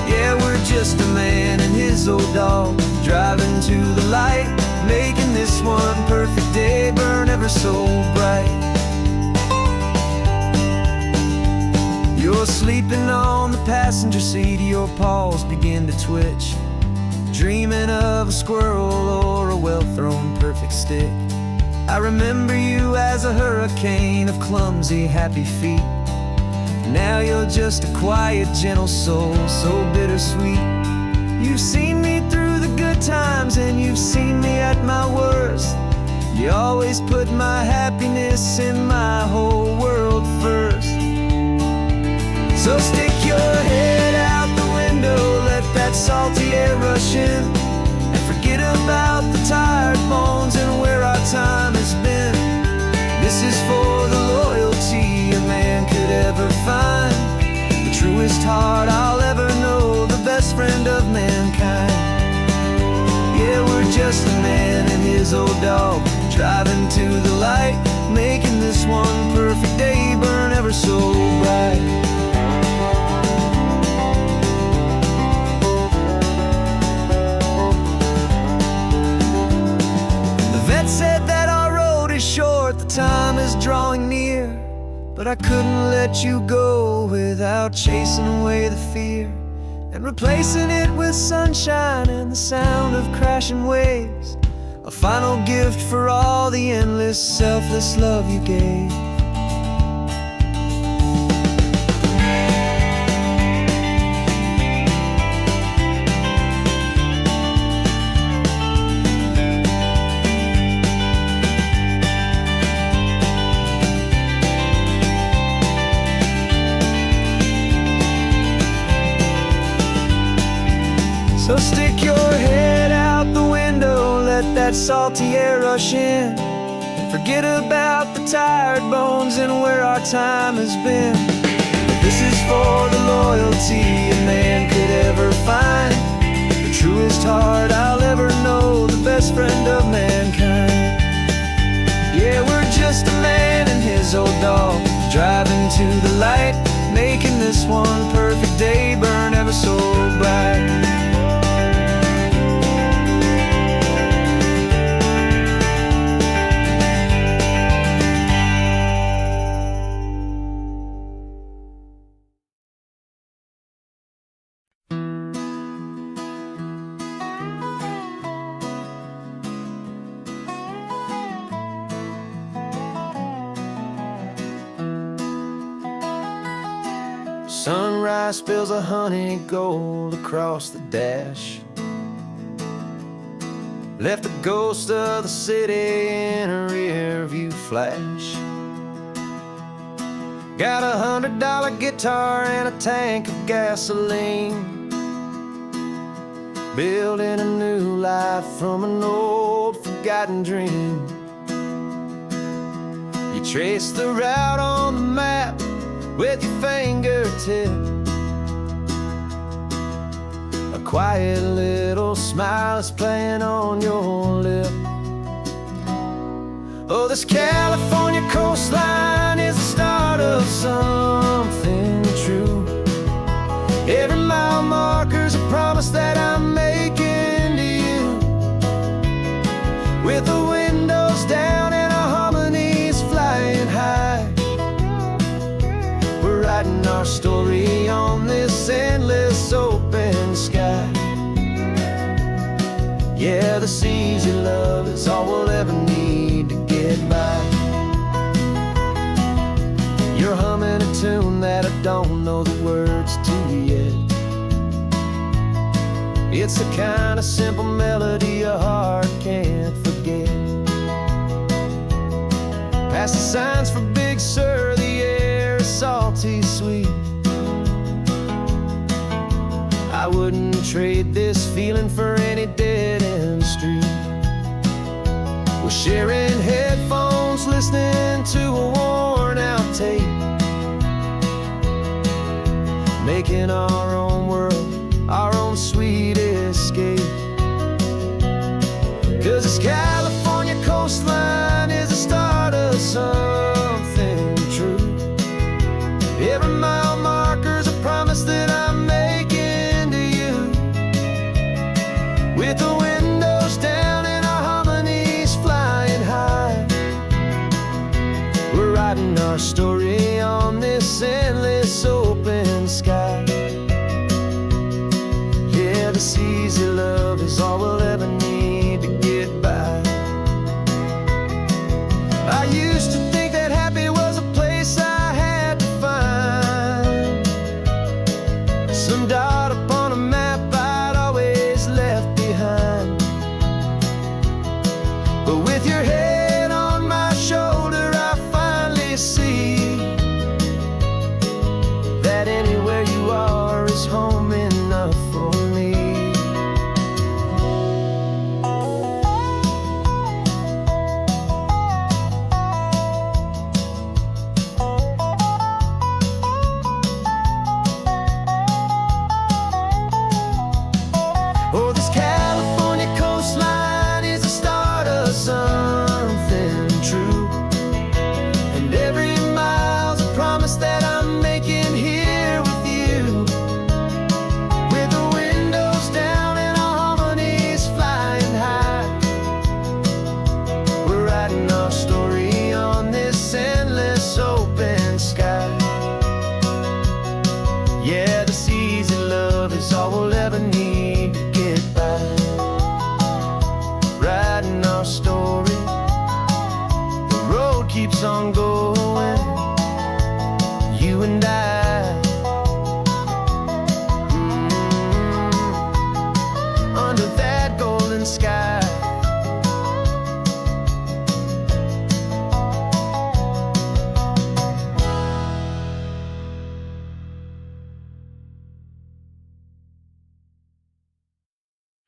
Speaker 3: Yeah, we're just a man and his old dog, driving to the light, making this one perfect day burn ever so bright. You're sleeping on the passenger seat, your paws begin to twitch, dreaming of a squirrel or a well-thrown perfect stick. I remember you as a hurricane of clumsy, happy feet. Now you're just a quiet, gentle soul, so bittersweet. You've seen me through the good times and you've seen me at my worst. You always put my happiness in my whole world first. So stick your head out the window, let that salty air rush in, and forget about the tired bones and where our time has been. This is for truest heart I'll ever know, the best friend of mankind. Yeah, we're just a man and his old dog, driving to the light, making this one perfect day burn ever so bright. The vet said that our road is short, the time is drawing near, but I couldn't let you go without chasing away the fear and replacing it with sunshine and the sound of crashing waves, a final gift for all the endless, selfless love you gave. So stick your head out the window, let that salty air rush in, and forget about the tired bones and where our time has been. This is for the loyalty a man could ever find, the truest heart I'll ever know, the best friend of mankind. Yeah, we're just a man and his old dog, driving to the light, making this one perfect day burn ever so bright.
Speaker 1: Sunrise spills a honey gold across the dash, left the ghost of the city in a rear view flash. Got a $100 guitar and a tank of gasoline, building a new life from an old forgotten dream. You trace the route on the map with your fingertip, a quiet little smile is playing on your lip. Oh, this California coastline is the start of something true. Every mile marker's a promise that I'm making to you, with the windows down and our harmonies flying high. We're writing our story on this endless open sky. Yeah, this easy love is all we'll ever need to get by. You're humming a tune that I don't know the words to yet. It's the kind of simple melody a heart can't forget. Past the signs for Big Sur, the air is salty sweet. I wouldn't trade this feeling for any dead-end street. We're sharing headphones, listening to a worn-out tape, making our own world, our own sweet escape. 'Cause this California coastline is the start of something true. Every mile marker's a promise that I'm making to you, with the windows down and our harmonies flying high. We're writing our story on this endless open sky. Yeah, this easy love is all we'll ever need to get by. I used to think that happy was a place I had to find, some dot upon a map I'd always left behind. But with your head on my shoulder, I finally see
Speaker 2: keeps on going.